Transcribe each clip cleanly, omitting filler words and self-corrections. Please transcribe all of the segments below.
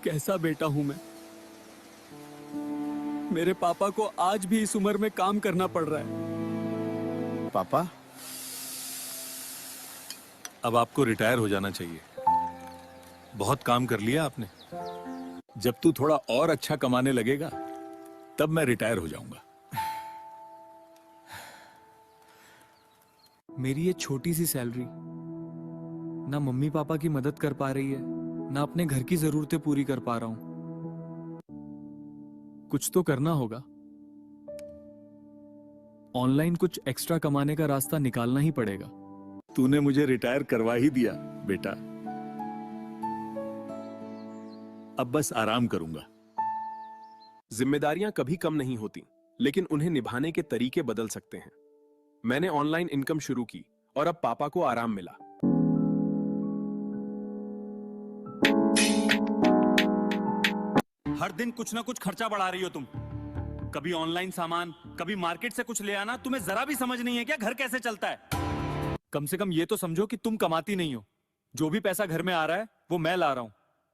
कैसा बेटा हूं मैं। मेरे पापा को आज भी इस उम्र में काम करना पड़ रहा है। पापा, अब आपको रिटायर हो जाना चाहिए। बहुत काम कर लिया आपने। जब तू थोड़ा और अच्छा कमाने लगेगा तब मैं रिटायर हो जाऊंगा। मेरी ये छोटी सी सैलरी ना मम्मी पापा की मदद कर पा रही है, ना अपने घर की जरूरतें पूरी कर पा रहा हूं। कुछ तो करना होगा। ऑनलाइन कुछ एक्स्ट्रा कमाने का रास्ता निकालना ही पड़ेगा। तूने मुझे रिटायर करवा ही दिया बेटा। अब बस आराम करूंगा। जिम्मेदारियां कभी कम नहीं होती, लेकिन उन्हें निभाने के तरीके बदल सकते हैं। मैंने ऑनलाइन इनकम शुरू की और अब पापा को आराम मिला। हर दिन कुछ ना कुछ खर्चा बढ़ा रही हो तुम। कभी ऑनलाइन सामान, कभी मार्केट से कुछ ले आना। तुम्हें जरा भी समझ नहीं है क्या घर कैसे चलता है? कम से कम ये तो समझो कि तुम कमाती नहीं हो। जो भी पैसा घर में आ रहा है वो मैं ला रहा हूं।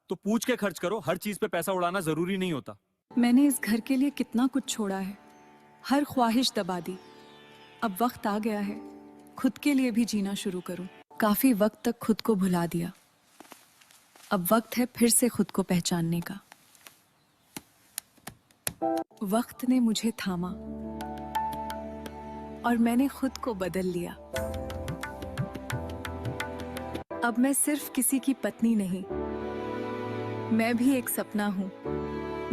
तो पूछ के खर्च करो। हर चीज पे पैसा उड़ाना जरूरी नहीं होता। मैंने इस घर के लिए कितना कुछ छोड़ा है, हर ख्वाहिश दबा दी। अब वक्त आ गया है खुद के लिए भी जीना शुरू करूं। काफी वक्त तक खुद को भुला दिया। अब वक्त है फिर से खुद को पहचानने का। वक्त ने मुझे थामा और मैंने खुद को बदल लिया। अब मैं सिर्फ किसी की पत्नी नहीं, मैं भी एक सपना हूं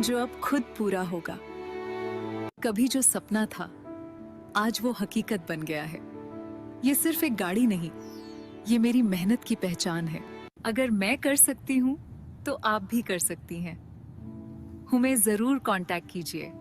जो अब खुद पूरा होगा। कभी जो सपना था आज वो हकीकत बन गया है। ये सिर्फ एक गाड़ी नहीं, ये मेरी मेहनत की पहचान है। अगर मैं कर सकती हूँ तो आप भी कर सकती हैं। हमें जरूर कांटेक्ट कीजिए।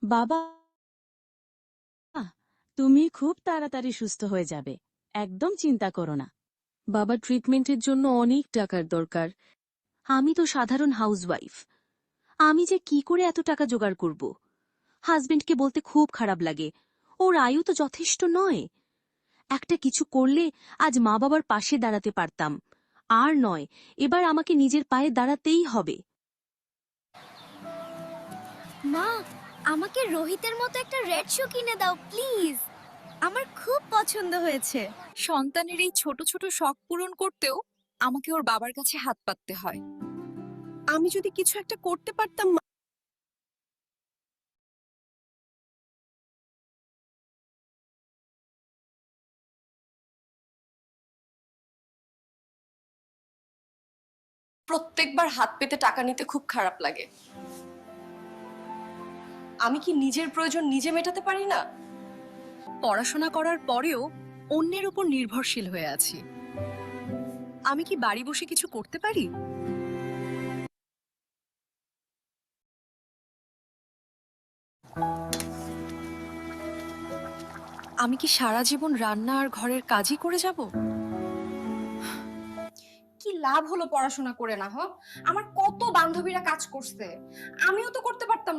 বাবা, তুমি খুব তাড়াতাড়ি সুস্থ হয়ে যাবে, একদম চিন্তা করো না। বাবা ট্রিটমেন্টের জন্য অনেক টাকার দরকার। আমি তো সাধারণ হাউসওয়াইফ। আমি যে কি করে এত টাকা জোগাড় করব? হাজবেন্ডকে বলতে খুব খারাপ লাগে, ওর আয়ু তো যথেষ্ট নয়। একটা কিছু করলে আজ মা বাবার পাশে দাঁড়াতে পারতাম। আর নয়, এবার আমাকে নিজের পায়ে দাঁড়াতেই হবে। মা, আমাকে রোহিতের মতো একটা রেড শু কিনে দাও প্লিজ। আমার খুব পছন্দ হয়েছে। সন্তানের এই ছোট ছোট শখ পূরণ করতেও আমাকে ওর বাবার কাছে হাত পাততে হয়। আমি যদি কিছু একটা করতে পারতাম। প্রত্যেকবার হাত পেতে টাকা নিতে খুব খারাপ লাগে। আমি কি নিজের প্রয়োজন নিজে মেটাতে পারি না? পড়াশোনা করার পরেও অন্যের উপর নির্ভরশীল হয়ে আছি। আমি কি বাড়ি বসে কিছু করতে পারি? আমি কি সারা জীবন রান্না আর ঘরের কাজই করে যাব? কি লাভ হলো পড়াশোনা করে না? আমার কত বান্ধবীরা কাজ করছে, আমিও তো করতে পারতাম।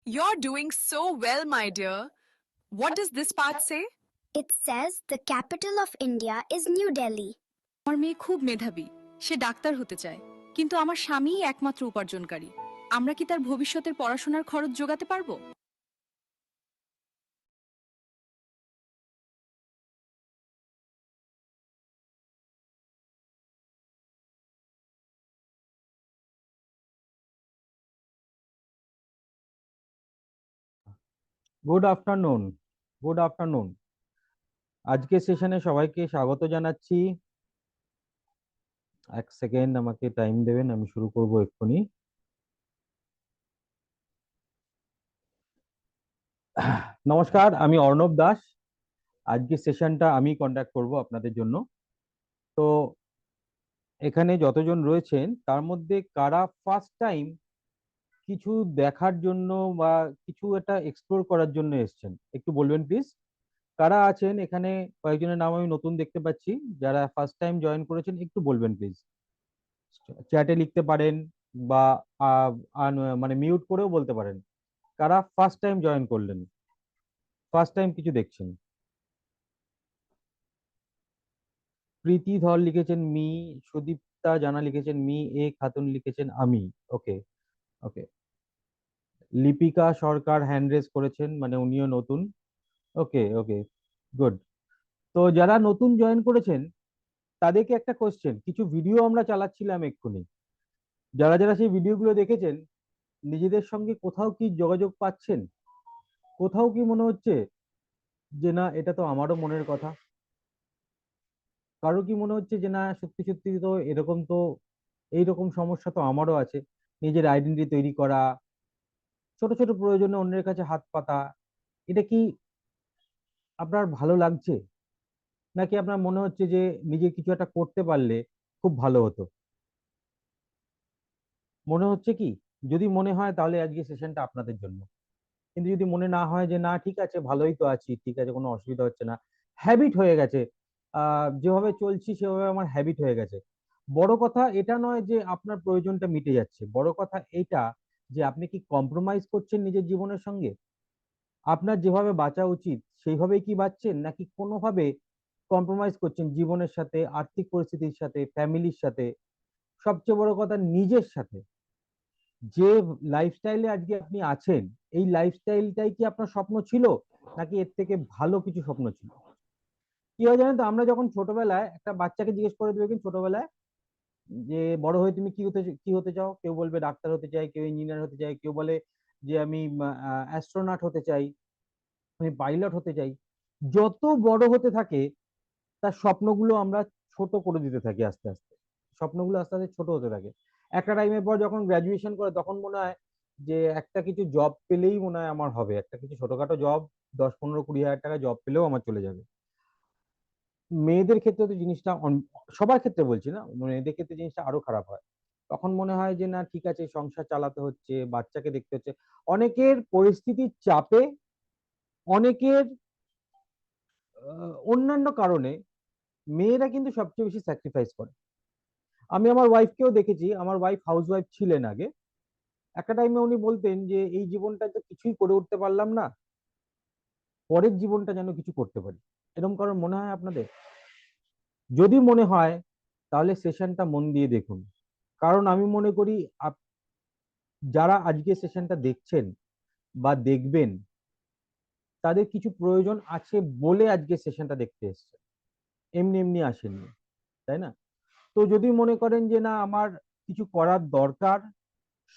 You're doing so well, my dear. What does this part say? It says the capital of India is New Delhi. আমার মেয়ে খুব মেধাবী, সে ডাক্তার হতে চায়, কিন্তু আমার স্বামীই একমাত্র উপার্জনকারী। আমরা কি তার ভবিষ্যতের পড়াশোনার খরচ যোগাতে পারবো? Good afternoon. Good afternoon. আজকের সেশনে সবাইকে স্বাগত জানাচ্ছি। এক সেকেন্ড আমাকে টাইম দেবেন, আমি শুরু করব এক্ষুনি। নমস্কার, আমি অর্ণব দাস। আজকের সেশনটা আমি কন্ডাক্ট করব আপনাদের জন্য। তো এখানে যতজন রয়েছেন তার মধ্যে কারা ফার্স্ট টাইম কিছু দেখার জন্য বা কিছু একটা এক্সপ্লোর করার জন্য এসেছেন, একটু বলবেন প্লিজ। কারা আছেন এখানে? কয়েকজনের নাম আমি নতুন দেখতে পাচ্ছি, যারা ফার্স্ট টাইম জয়েন করেছেন একটু বলবেন প্লিজ। চ্যাটে লিখতে পারেন বা মানে মিউট করেও বলতে পারেন। কারা ফার্স্ট টাইম জয়েন করলেন, ফার্স্ট টাইম কিছু দেখছেন? প্রীতি ধর লিখেছেন মি, সুদীপ্তা জানা লিখেছেন মি, এ খাতুন লিখেছেন আমি। ওকে, ওকে। লিপিকা সরকার হ্যান্ড রেজ করেছেন, মানে উনিও নতুন। ওকে, ওকে, গুড। তো যারা নতুন জয়েন করেছেন তাদেরকে একটা কোশ্চেন, কিছু ভিডিও আমরা চালাচ্ছিলাম এক্ষুনি, যারা যারা সেই ভিডিওগুলো দেখেছেন নিজেদের সঙ্গে কোথাও কি যোগাযোগ পাচ্ছেন? কোথাও কি মনে হচ্ছে যে না এটা তো আমারও মনের কথা? কারো কি মনে হচ্ছে যে না সত্যি সত্যি তো এরকম, তো এইরকম সমস্যা তো আমারও আছে? নিজের আইডেন্টিটি তৈরি করা, ছোট ছোট প্রয়োজনে অন্যের কাছে হাত পাতা, এটা কি আপনার ভালো লাগছে? নাকি আপনার মনে হচ্ছে যে নিজে কিছু একটা করতে পারলে খুব ভালো হতো? মনে হচ্ছে কি? যদি মনে হয় তাহলে আজকে সেশনটা আপনাদের জন্য। কিন্তু যদি মনে না হয় যে না ঠিক আছে ভালোই তো আছি, ঠিক আছে কোনো অসুবিধা হচ্ছে না, হ্যাবিট হয়ে গেছে, যেভাবে চলছি সেভাবে আমার হ্যাবিট হয়ে গেছে, বড় কথা এটা নয় যে আপনার প্রয়োজনটা মিটে যাচ্ছে, বড় কথা এটা যে আপনি কি কম্প্রোমাইজ করছেন নিজের জীবনের সঙ্গে? আপনার যেভাবে বাঁচা উচিত সেইভাবেই কি বাঁচছেন, নাকি কোনোভাবে কম্প্রোমাইজ করছেন জীবনের সাথে, আর্থিক পরিস্থিতির সাথে, ফ্যামিলির সাথে, সবচেয়ে বড় কথা নিজের সাথে? যে লাইফস্টাইলে আজকে আপনি আছেন, এই লাইফস্টাইলটাই কি আপনার স্বপ্ন ছিল, নাকি এর থেকে ভালো কিছু স্বপ্ন ছিল? কি হয় জানেন তো, আমরা যখন ছোটবেলায় একটা বাচ্চাকে জিজ্ঞেস করে দেবে কিন্তু ছোটবেলায় যে বড় হয়ে তুমি কি হতে চাও, কেউ বলবে ডাক্তার হতে চাই, কেউ ইঞ্জিনিয়ার হতে চাই, কেউ বলে যে আমি অ্যাস্ট্রোনট হতে চাই, আমি পাইলট হতে চাই। যত বড় হতে থাকে তার স্বপ্নগুলো আমরা ছোট করে দিতে থাকি আস্তে আস্তে, স্বপ্নগুলো আস্তে আস্তে ছোট হতে থাকে। একটা টাইমের পর যখন গ্রাজুয়েশন করে তখন মনে হয় যে একটা কিছু জব পেলেই মনে হয় আমার হবে, একটা কিছু ছোটখাটো জব, 10, 15, 20 হাজার টাকা জব পেলেও আমার চলে যাবে। মেয়েদের ক্ষেত্রে তো জিনিসটা সবার ক্ষেত্রে বলছি না, মেয়েদের ক্ষেত্রে জিনিসটা আরো খারাপ হয়। তখন মনে হয় যে না ঠিক আছে সংসার চালাতে হচ্ছে, বাচ্চাকে দেখতে হচ্ছে, অনেকের পরিস্থিতির চাপে, অনেকের অন্যান্য কারণে মেয়েরা কিন্তু সবচেয়ে বেশি স্যাক্রিফাইস করে। আমি আমার ওয়াইফকেও দেখেছি, আমার ওয়াইফ হাউস ওয়াইফ ছিলেন আগে, একটা টাইমে উনি বলতেন যে এই জীবনটায় তো কিছুই করে উঠতে পারলাম না, পরের জীবনটা যেন কিছু করতে পারি। এরকম কারণ মনে হয় আপনাদের? যদি মনে হয় তাহলে সেশনটা মন দিয়ে দেখুন, কারণ আমি মনে করি যারা আজকে সেশনটা দেখছেন বা দেখবেন তাদের কিছু প্রয়োজন আছে বলে আজকে সেশনটা দেখতে এসছে, এমনি এমনি আসেননি, তাই না? তো যদি মনে করেন যে না আমার কিছু করার দরকার,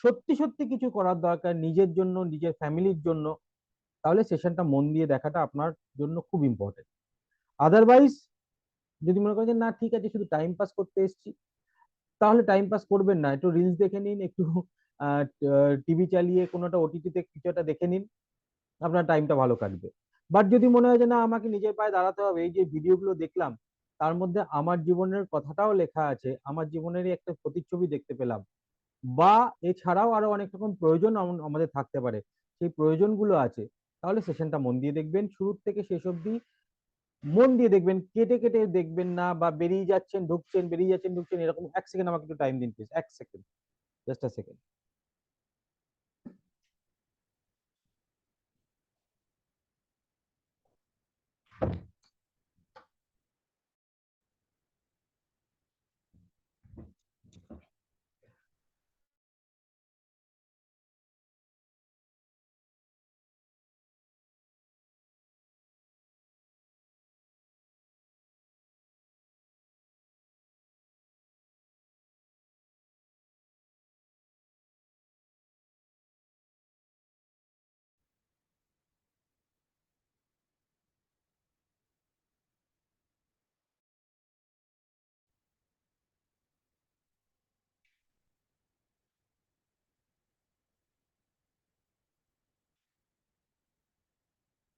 সত্যি সত্যি কিছু করার দরকার নিজের জন্য, নিজের ফ্যামিলির জন্য, তাহলে সেশনটা মন দিয়ে দেখাটা আপনার জন্য খুব ইম্পর্টেন্ট। আদারওয়াইজ যদি মনে করেন যে না ঠিক আছে শুধু টাইম পাস করতে এসেছি, তাহলে টাইম পাস করবেন না, একটু রিলস দেখে নিন, একটু টিভি চালিয়ে কোনোটা ওটিটিতে কিছু একটা দেখে নিন, আপনার টাইমটা ভালো কাটবে। বাট যদি মনে হয় যে না আমাকে নিজের পায়ে দাঁড়াতে হবে, এই যে ভিডিওগুলো দেখলাম তার মধ্যে আমার জীবনের কথাটাও লেখা আছে, আমার জীবনেরই একটা প্রতিচ্ছবি দেখতে পেলাম, বা এছাড়াও আরো অনেক রকম প্রয়োজন আমাদের থাকতে পারে, সেই প্রয়োজনগুলো আছে, তাহলে সেশনটা মন দিয়ে দেখবেন, শুরু থেকে শেষ অবধি মন দিয়ে দেখবেন, কেটে কেটে দেখবেন না, বা বেরিয়ে যাচ্ছেন ঢুকছেন বেরিয়ে যাচ্ছেন ঢুকছেন এরকম। এক সেকেন্ড আমাকে একটু টাইম দিন প্লিজ, এক সেকেন্ড, জাস্ট আ সেকেন্ড।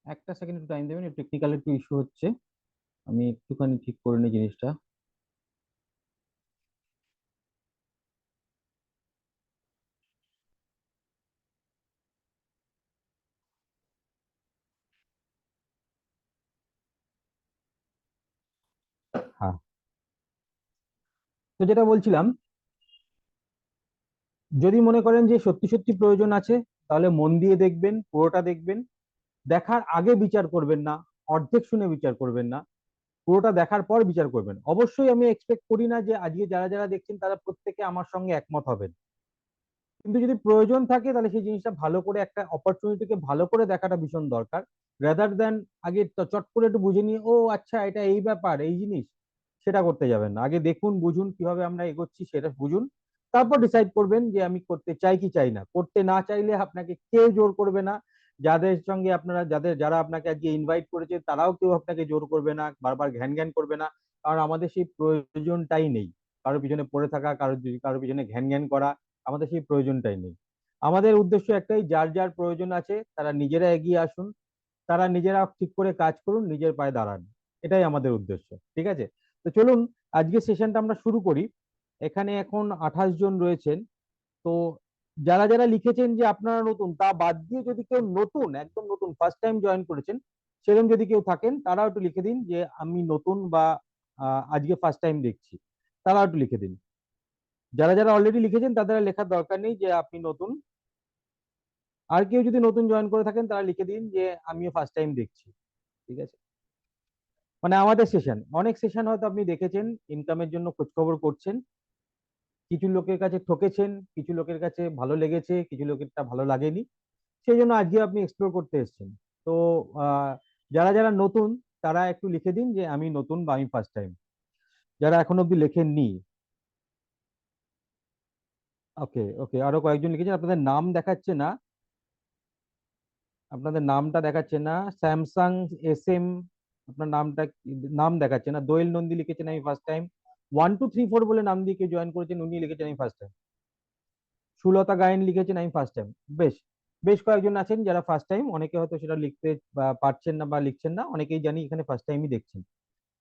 একটা সেকেন্ড একটু টাইম দেবেন, টেকনিক্যাল একটু ইস্যু হচ্ছে, আমি একটুখানি ঠিক করে নিই জিনিসটা। হ্যাঁ, তো যেটা বলছিলাম, যদি মনে করেন যে সত্যি সত্যি প্রয়োজন আছে, তাহলে মন দিয়ে দেখবেন, পুরোটা দেখবেন। দেখার আগে বিচার করবেন না, অর্ধেক শুনে বিচার করবেন না, পুরোটা দেখার পর বিচার করবেন। অবশ্যই আমি এক্সপেক্ট করি না যে আজকে যারা যারা দেখছেন তারা প্রত্যেকে আমার সঙ্গে একমত হবেন, কিন্তু যদি প্রয়োজন থাকে তাহলে সেই জিনিসটা ভালো করে, একটা অপরচুনিটিকে ভালো করে দেখাটা ভীষণ দরকার। রাদার দ্যান আগে চট করে একটু বুঝে নিয়ে, ও আচ্ছা এটা এই ব্যাপার, এই জিনিস, সেটা করতে যাবেন না। আগে দেখুন, বুঝুন কিভাবে আমরা এগোচ্ছি সেটা বুঝুন, তারপর ডিসাইড করবেন যে আমি করতে চাই কি চাই না। করতে না চাইলে আপনাকে কেউ জোর করবে না। যাদের সঙ্গে আপনারা, যারা আপনাকে আজকে ইনভাইট করেছে, তারাও কেউ আপনাকে জোর করবে না, বারবার ঘ্যান ঘ্যান করবে না। কারণ আমাদের সেই প্রয়োজনটাই নেই, কারোর পিছনে পড়ে থাকা, কারোর পিছনে ঘ্যান ঘ্যান করা, আমাদের সেই প্রয়োজনটাই নেই। আমাদের উদ্দেশ্য একটাই, যার যার প্রয়োজন আছে তারা নিজেরা এগিয়ে আসুন, তারা নিজেরা ঠিক করে কাজ করুন, নিজের পায়ে দাঁড়ান। এটাই আমাদের উদ্দেশ্য, ঠিক আছে? তো চলুন আজকে সেশনটা আমরা শুরু করি। এখানে এখন 28 জন রয়েছেন। তো যারা যারা লিখেছেন যে আপনারা নতুন, তা বাদ দিয়ে যদি কেউ নতুন, একদম নতুন, ফার্স্ট টাইম জয়েন করেছেন, সেরকম যদি কেউ থাকেন, তারাও একটু লিখে দিন যে আমি নতুন, বা আজকে ফার্স্ট টাইম দেখছি, তারাও একটু লিখে দিন। যারা যারা অলরেডি লিখেছেন তাদের আর লেখার দরকার নেই যে আপনি নতুন। আর কেউ যদি নতুন জয়েন করে থাকেন তারা লিখে দিন যে আমিও ফার্স্ট টাইম দেখছি, ঠিক আছে? মানে আমাদের সেশন, অনেক সেশন হয়তো আপনি দেখেছেন, ইনকামের জন্য খোঁজখবর করছেন, কিছু লোকের কাছে ঠকেছেন, কিছু লোকের কাছে ভালো লেগেছে, কিছু লোকেরটা ভালো লাগেনি, সেই জন্য আজকে আপনি এক্সপ্লোর করতে এসেছেন। তো আহ, যারা যারা নতুন তারা একটু লিখে দিন যে আমি নতুন বা আমি ফার্স্ট টাইম, যারা এখন অব্দি লেখেননি। ওকে ওকে, আরো কয়েকজন লিখেছেন, আপনাদের নাম দেখাচ্ছে না, আপনাদের নামটা দেখাচ্ছে না। স্যামসাং SM, আপনার নামটা নাম দেখাচ্ছে না। দোয়েল নন্দী লিখেছেন আমি ফার্স্ট টাইম। 1234 বলে নাম দিয়ে কেউ জয়েন করেছেন, উনি লিখেছেন আমি ফার্স্ট টাইম। সুলতা গায়েন লিখেছেন আমি ফার্স্ট টাইম। বেশ, বেশ কয়েকজন আছেন যারা ফার্স্ট টাইম, অনেকে হয়তো সেটা লিখতে পারছেন না বা লিখছেন না, অনেকেই জানি এখানে ফার্স্ট টাইমই দেখছেন।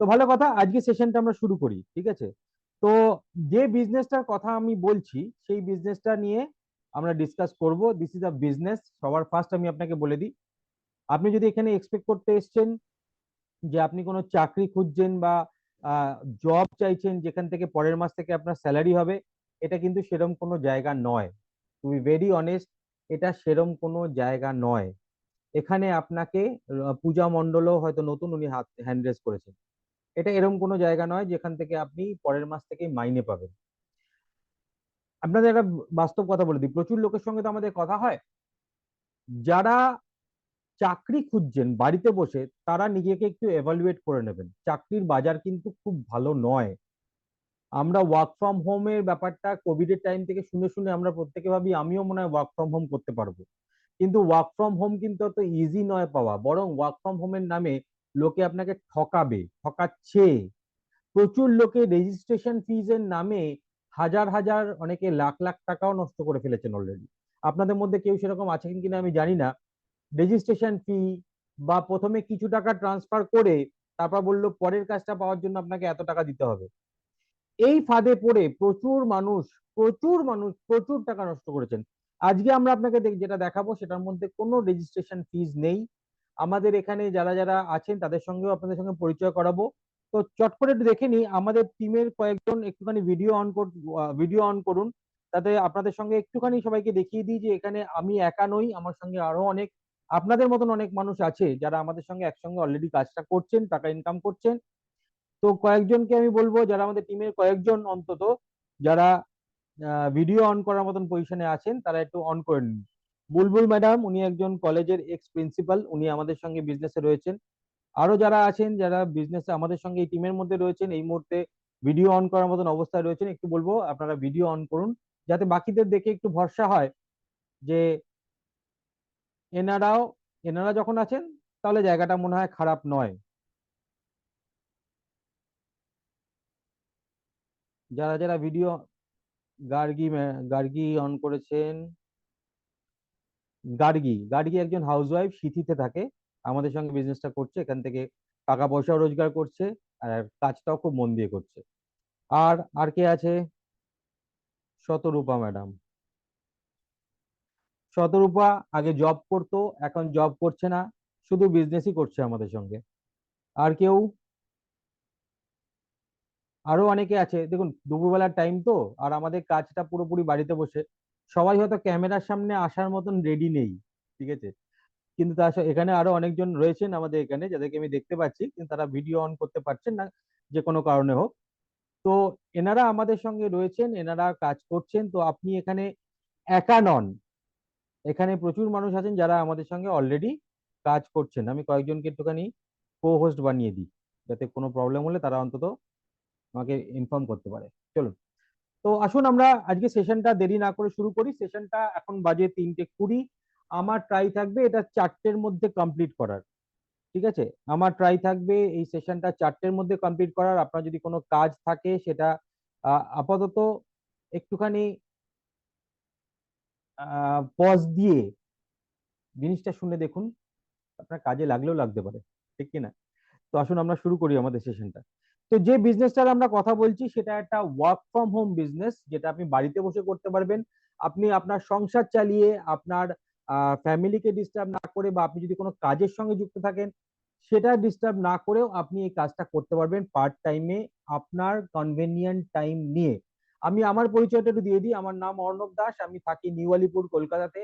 তো ভালো কথা, আজকে সেশনটা আমরা শুরু করি, ঠিক আছে? তো যে বিজনেসটার কথা আমি বলছি, সেই বিজনেসটা নিয়ে আমরা ডিসকাস করব। This is a business. সবার ফার্স্ট আমি আপনাকে বলে দিই, আপনি যদি এখানে এক্সপেক্ট করতে এসছেন যে আপনি কোনো চাকরি খুঁজছেন বা জব চাইছেন যেখান থেকে পরের মাস থেকে আপনার স্যালারি হবে, এটা কিন্তু সেরম কোনো জায়গা নয়। টু বি ভেরি অনেস্ট, এটা সেরম কোনো জায়গা নয়। এখানে আপনাকে, পূজা মণ্ডলও হয়তো নতুন, উনি হাত হ্যান্ড রেজ করেছেন, এটা এরকম কোনো জায়গা নয় যেখান থেকে আপনি পরের মাস থেকে মাইনে পাবেন। আপনাদের একটা বাস্তব কথা বলে দিই, প্রচুর লোকের সঙ্গে তো আমাদের কথা হয়, যারা চাকরি খুঁজছেন বাড়িতে বসে, তারা নিজেকে একটু এভালুয়েট করে নেবেন। চাকরির বাজার কিন্তু খুব ভালো নয়। আমরা ওয়ার্ক ফ্রম হোমের ব্যাপারটা কোভিড এর টাইম থেকে শুনে শুনে আমরা প্রত্যেকে ভাবি আমিও মনে হয় ওয়ার্ক ফ্রম হোম করতে পারবো, কিন্তু ওয়ার্ক ফ্রম হোম কিন্তু অত ইজি নয় পাওয়া, বরং ওয়ার্ক ফ্রম হোমের নামে লোকে আপনাকে ঠকাবে, ঠকাচ্ছে। প্রচুর লোকে রেজিস্ট্রেশন ফিজ এর নামে হাজার হাজার, অনেকে লাখ লাখ টাকাও নষ্ট করে ফেলেছেন অলরেডি। আপনাদের মধ্যে কেউ সেরকম আছেন কিনা আমি জানি না। রেজিস্ট্রেশন ফি, বা প্রথমে কিছু টাকা ট্রান্সফার করে তারপর বললো পরের কাজটা পাওয়ার জন্য আপনাকে এত টাকা দিতে হবে। এই ফাঁদে পড়ে প্রচুর মানুষ, প্রচুর মানুষ প্রচুর টাকা নষ্ট করেছেন। আজকে আমরা আপনাকে যেটা দেখাবো সেটার মধ্যে কোনো রেজিস্ট্রেশন ফিজ নেই। আমাদের এখানে যারা যারা আছেন তাদের সঙ্গেও আপনাদের সঙ্গে পরিচয় করাবো। তো চট করে একটু দেখে নিই, আমাদের টিমের কয়েকজন একটুখানি ভিডিও অন করুন, তাতে আপনাদের সঙ্গে একটুখানি সবাইকে দেখিয়ে দিই যে এখানে আমি একা নই, আমার সঙ্গে আরো অনেক আপনাদের মতন অনেক মানুষ আছে যারা আমাদের সঙ্গে একসঙ্গে অলরেডি কাজটা করছেন, টাকা ইনকাম করছেন। তো কয়েকজনকে আমি বলবো, যারা আমাদের টিমের কয়েকজন অন্তত, যারা ভিডিও অন করার মতন পজিশনে আছেন, তারা একটু অন করে নিন। বুলবুল ম্যাডাম, উনি একজন কলেজের এক্স প্রিন্সিপাল, উনি আমাদের সঙ্গে বিজনেসে রয়েছেন। আরো যারা আছেন, যারা বিজনেসে আমাদের সঙ্গে এই টিমের মধ্যে রয়েছেন, এই মুহূর্তে ভিডিও অন করার মতন অবস্থায় রয়েছেন, একটু বলবো আপনারা ভিডিও অন করুন, যাতে বাকিদের দেখে একটু ভরসা হয় যে এনারাও, এনারা যখন আছেন তাহলে জায়গাটা মনে হয় খারাপ নয়। যারা যারা ভিডিও, গার্গী অন করেছেন, গার্গী গার্গী একজন হাউসওয়াইফ, সিথিতে থাকে। আমাদের সঙ্গে বিজনেসটা করছে, এখান থেকে টাকা পয়সাও রোজগার করছে, আর কাজটাও খুব মন দিয়ে করছে। আর আর কে আছে? শতরূপা ম্যাডাম। শতরূপা আগে জব করতো, এখন জব করছে না, শুধু বিজনেসই করছে আমাদের সঙ্গে। আর কেউ? আরো অনেকে আছে। দেখুন, দুপুরবেলার টাইম তো, আর আমাদের কাজটা পুরোপুরি বাড়িতে বসে, সবাই হয়তো ক্যামেরার সামনে আসার মতন রেডি নেই, ঠিক আছে? কিন্তু এখানে আরো অনেকজন রয়েছেন আমাদের এখানে, যাদেরকে আমি দেখতে পাচ্ছি, কিন্তু তারা ভিডিও অন করতে পারছেন না, যে কোনো কারণে হোক। তো এনারা আমাদের সঙ্গে রয়েছেন, এনারা কাজ করছেন। তো আপনি এখানে একা নন, এখানে প্রচুর মানুষ আছেন যারা আমাদের সঙ্গে অলরেডি কাজ করছেন। আমি কয়েকজনকে একটুখানি কো হোস্ট বানিয়ে দিই, যাতে কোনো প্রবলেম হলে তারা অন্তত আমাকে ইনফর্ম করতে পারে। চলুন, তো আসুন আমরা আজকে সেশনটা দেরি না করে শুরু করি। সেশনটা এখন বাজে 3:20। আমার ট্রাই থাকবে এটা 4টের মধ্যে কমপ্লিট করার, ঠিক আছে? আমার ট্রাই থাকবে এই সেশনটা 4টের মধ্যে কমপ্লিট করার। আপনার যদি কোনো কাজ থাকে সেটা আপাতত একটুখানি পজ দিয়ে জিনিসটা শুনে দেখুন, আপনার কাজে লাগলেও লাগতে পারে, ঠিক কি না? তো আসুন আমরা শুরু করি আমাদের সেশনটা। তো যে বিজনেসটার আমরা কথা বলছি সেটা একটা ওয়ার্ক ফ্রম হোম বিজনেস, যেটা আপনি বাড়িতে বসে করতে পারবেন। আপনি আপনার সংসার চালিয়ে, আপনার ফ্যামিলিকে ডিস্টার্ব না করে, বা আপনি যদি কোনো কাজের সঙ্গে যুক্ত থাকেন সেটা ডিস্টার্ব না করেও আপনি এই কাজটা করতে পারবেন পার্ট টাইমে, আপনার কনভেনিয়েন্ট টাইম নিয়ে। আমি আমার পরিচয়টা একটু দিয়ে দিই। আমার নাম অর্ণব দাস, আমি থাকি নিউ আলিপুর, কলকাতাতে।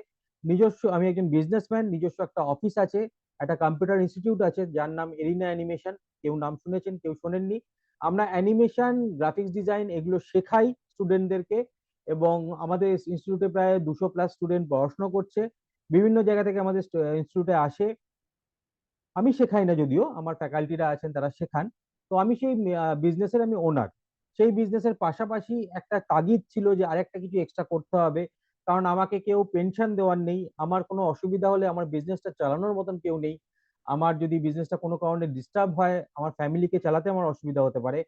আমি একজন বিজনেসম্যান, নিজস্ব একটা অফিস আছে, একটা কম্পিউটার ইনস্টিটিউট আছে যার নাম এরিনা অ্যানিমেশন। কেউ নাম শুনেছেন, কেউ শোনেননি। আমরা অ্যানিমেশন, গ্রাফিক্স ডিজাইন এগুলো শেখাই স্টুডেন্টদেরকে, এবং আমাদের ইনস্টিটিউটে প্রায় 200+ স্টুডেন্ট পড়াশোনা করছে। বিভিন্ন জায়গা থেকে আমাদের ইনস্টিটিউটে আসে। আমি শেখাই না, যদিও আমার ফ্যাকাল্টিরা আছেন তারা শেখান। তো আমি সেই বিজনেসের আমি ওনার। সেই বিজনেসের পাশাপাশি একটা তাগিদ ছিল যে আরেকটা কিছু এক্সট্রা করতে হবে, কারণ আমাকে কেউ পেনশন দেওয়ার নেই। আমার কোনো অসুবিধা হলে আমার বিজনেসটা চালানোর মতন কেউ নেই। আমার যদি বিজনেসটা কোনো কারণে ডিস্টার্ব হয়, আমার ফ্যামিলিকে চালাতে আমার অসুবিধা হতে পারে।